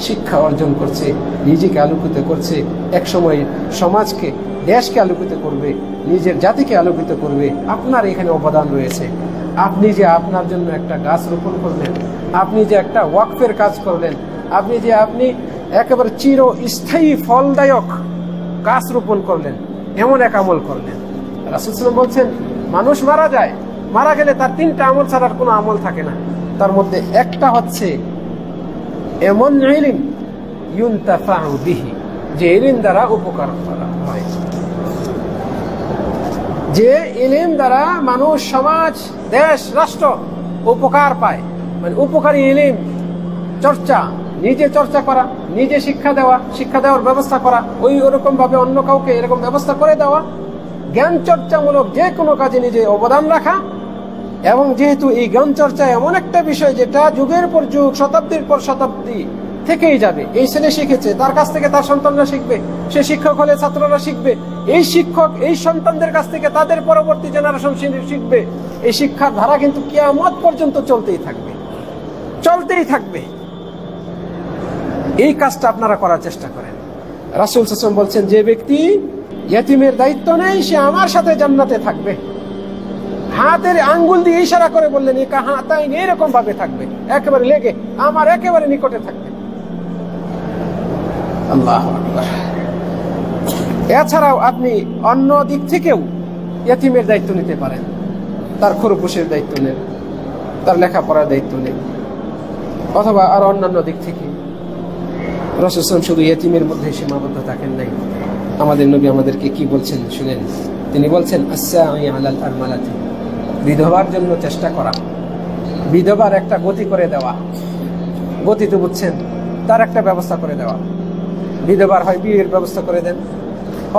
শিক্ষা অর্জন করছে, নিজেকে আলোকিত করছে, একসময় সমাজকে, দেশকে আলোকিত করবে, নিজের জাতিকে আলোকিত করবে। আপনার এখানে অবদান রয়েছে। আপনি যে আপনার জন্য একটা গাছ রোপণ করলেন, আপনি যে একটা ওয়াকফের কাজ করলেন, আপনি একেবারে চিরস্থায়ী ফলদায়ক গাছ রোপণ করলেন, এমন এক আমল করলেন। রাসূল সাল্লাল্লাহু আলাইহি ওয়াসাল্লাম বলছেন, মানুষ মারা যায়, মারা গেলে তার 3টা আমল ছাড়ার কোনো আমল থাকে না। তার মধ্যে একটা হচ্ছে এমন ইলম ইউনতাফাউ বিহি, যে ইলম দ্বারা উপকার করা হয়, যে ইলম দ্বারা মানুষ, সমাজ, দেশ, রাষ্ট্র উপকার পায়। মানে উপকারী ইলম চর্চা, নিজে চর্চা করা, নিজে শিক্ষা দেওয়ার ব্যবস্থা করা, ওরকম ভাবে অন্য কাউকে এরকম ব্যবস্থা করে দেওয়া, জ্ঞান চর্চামূলক যে কোনো কাজে নিজে অবদান রাখা। এবং যেহেতু এই জ্ঞান চর্চা এমন একটা বিষয় যেটা যুগের পর যুগ, শতাব্দীর পর শতাব্দী থেকেই যাবে। এই ছেলে শিখেছে, তার কাছ থেকে তার সন্তানরা শিখবে, সে শিক্ষক হলে ছাত্ররা শিখবে, এই শিক্ষক এই সন্তানদের কাছ থেকে তাদের পরবর্তী জেনারেশন শিখবে। এই শিক্ষার ধারা কিন্তু কিয়ামত পর্যন্ত চলতেই থাকবে। এই কাজটা আপনারা করার চেষ্টা করেন। রাসূল সাল্লাল্লাহু আলাইহি ওয়াসাল্লাম বলছেন, যে ব্যক্তি ইতিমের দায়িত্ব নেই, সে আমার সাথে জান্নাতে থাকবে। হাতের আঙ্গুল দিয়ে ইশারা করে বললেন, এরকম ভাবে থাকবে, একেবারে লেগে আমার একেবারে নিকটে থাকবে। আল্লাহু আকবার। এছাড়াও আপনি অন্য দিক থেকেও ইতিমের দায়িত্ব নিতে পারেন। তার খরগোশের দায়িত্ব নেন, তার লেখাপড়ার দায়িত্ব নেন, অথবা আর অন্যান্য দিক থেকে। রাসূল সাল্লাল্লাহু আলাইহি ওয়াসাল্লাম শুধু ইতিমের মধ্যে সীমাবদ্ধ থাকেন নাই। আমাদের নবী আমাদেরকে কি বলছেন শুনেন। তিনি বলছেন, আস-সাঈ আলাল আরমালাতি, বিধবার জন্য চেষ্টা করা, বিধবার একটা গতি করে দেওয়া। গতি তো বুঝছেন, তার একটা ব্যবস্থা করে দেওয়া। বিধবার হয় বিয়ের ব্যবস্থা করে দেন,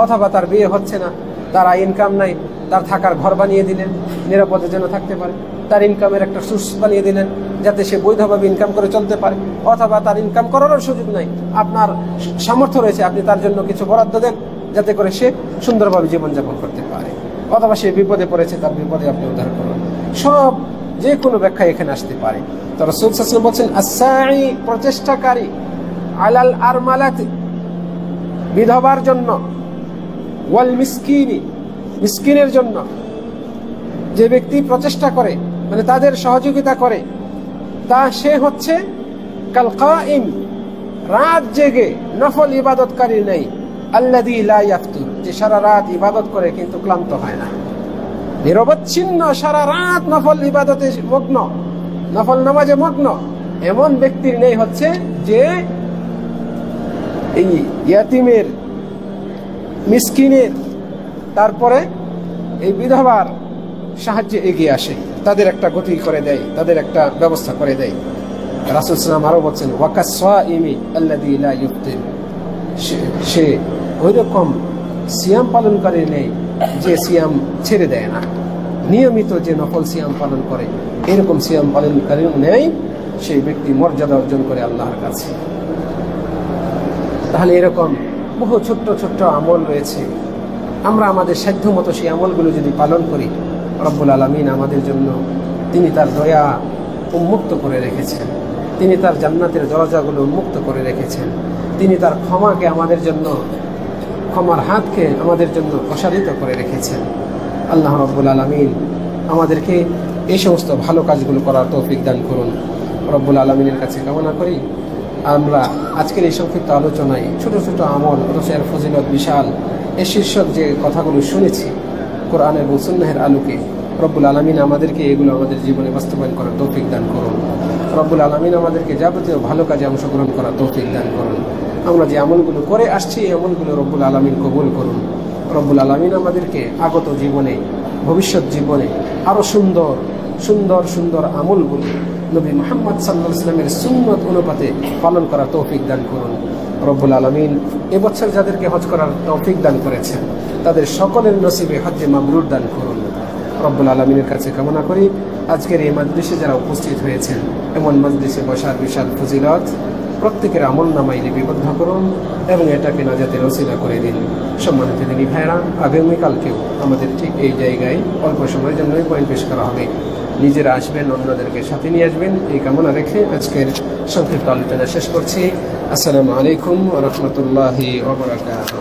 অথবা তার বিয়ে হচ্ছে না, তার ইনকাম নাই, তার থাকার ঘর বানিয়ে দিলেন, নিরাপদে যেন থাকতে পারে। তার ইনকামের একটা সোর্স বানিয়ে দিলেন, যাতে সে বৈধভাবে ইনকাম করে চলতে পারে। অথবা তার ইনকাম করারও সুযোগ নাই, আপনার সামর্থ্য রয়েছে, আপনি তার জন্য কিছু বরাদ্দ দেন, যাতে করে সে সুন্দরভাবে জীবনযাপন করতে পারে। অথবা সে বিপদে পড়েছে, তার বিপদে আপনি উদ্ধার করুন। সব যে কোনো ব্যাখ্যা এখানে আসতে পারে। তো রাসূল সাল্লাল্লাহু আলাইহি ওয়াসাল্লাম বলছেন, আস-সাঈ, প্রচেষ্টাকারী, আলাল আরমালাতি, বিধবার জন্য, ওয়াল মিসকিনি, মিসকিনের জন্য। যে ব্যক্তি প্রচেষ্টা করে, মানে তাদের সহযোগিতা করে, তা সে হচ্ছে কাল কাইম, রাত জেগে নফল ইবাদতকারী নেই, আল্লাযী লা ইয়াফতুর, যে সারা রাত ইবাদত করে কিন্তু ক্লান্ত হয় না, নিরবচ্ছিন্ন সারা রাত নফল ইবাদতে মগ্ন, নফল নামাজে মগ্ন। এমন ব্যক্তির নেই হচ্ছে যে এই ইয়াতিমের, মিসকিনের, তারপরে এই বিধবার সাহায্যে এগিয়ে আসে, তাদের একটা গতি করে দেয়, তাদের একটা ব্যবস্থা করে দেয়। রাসূল সাল্লাল্লাহু আলাইহি ওয়াসাল্লাম আরো বলছেন, ওয়াকাস-সাইমি আল্লাযী লা ইফতির, সে ওইরকম সিয়াম পালনকারী নেই যে সিয়াম ছেড়ে দেয় না, নিয়মিত যে নফল সিয়াম পালন করে, এরকম সিয়াম পালনকারী নেই। সেই ব্যক্তি মর্যাদা অর্জন করে আল্লাহর কাছে। তাহলে এরকম বহু ছোট্ট ছোট্ট আমল রয়েছে। আমরা আমাদের সাধ্য মতো সেই আমলগুলো যদি পালন করি, রব্বুল আলামিন আমাদের জন্য, তিনি তার দয়া উন্মুক্ত করে রেখেছেন, তিনি তার জান্নাতের দরজাগুলো উন্মুক্ত করে রেখেছেন, তিনি তার ক্ষমাকে আমাদের জন্য, ক্ষমার হাতকে আমাদের জন্য প্রসারিত করে রেখেছেন। আল্লাহ রাব্বুল আলামিন আমাদেরকে এই সমস্ত ভালো কাজগুলো করার তৌফিক দান করুন। রব্বুল আলামিনের কাছে কামনা করি আমরা আজকের এই সংক্ষিপ্ত আলোচনায় ছোট ছোট আমল অথচ এর ফজিলত বিশাল এই শীর্ষক যে কথাগুলো শুনেছি কোরআন এবং সুন্নাহের আলোকে, রব্বুল আলামিন আমাদেরকে এগুলো আমাদের জীবনে বাস্তবায়ন করার তৌফিক দান করুন। রব্বুল আলামিন আমাদেরকে যাবতীয় ভালো কাজে অংশগ্রহণ করার তৌফিক দান করুন। আমরা যে আমলগুলো করে আসছি এই আমলগুলো রব্বুল আলামিন কবুল করুন। রব্বুল আলামিন আমাদেরকে আগত জীবনে, ভবিষ্যৎ জীবনে আরো সুন্দর সুন্দর সুন্দর আমলগুলো নবী মুহাম্মদ সাল্লাল্লাহু আলাইহি ওয়াসাল্লামের সুন্নত অনুপাতে পালন করার তৌফিক দান করুন। রব্বুল আলামিন এবছর যাদেরকে হজ করার তৌফিক দান করেছেন তাদের সকলের নসিবে হজ্জে মাবরুর দান করুন। রব্বুল আলামিনের কাছে কামনা করি আজকের এই মাজলিসে যারা উপস্থিত হয়েছেন এমন মাজলিসে বসার বিশাল ফজিলত প্রত্যেকের আমল নামায় লিপিবদ্ধ করুন এবং এটাকে নাজাতের ওসিলা করে দিন। সম্মানিত দিনী ভাইরা, আগামীকালকেও আমাদের ঠিক এই জায়গায় অল্প সময়ের জন্য পয়েন্ট পেশ করা হবে। নিজেরা আসবেন, অন্যদেরকে সাথে নিয়ে আসবেন, এই কামনা রেখে আজকের সংক্ষিপ্ত আলোচনা শেষ করছি। আসসালামু আলাইকুম ওয়া রাহমাতুল্লাহি ওয়া বারাকাতুহু।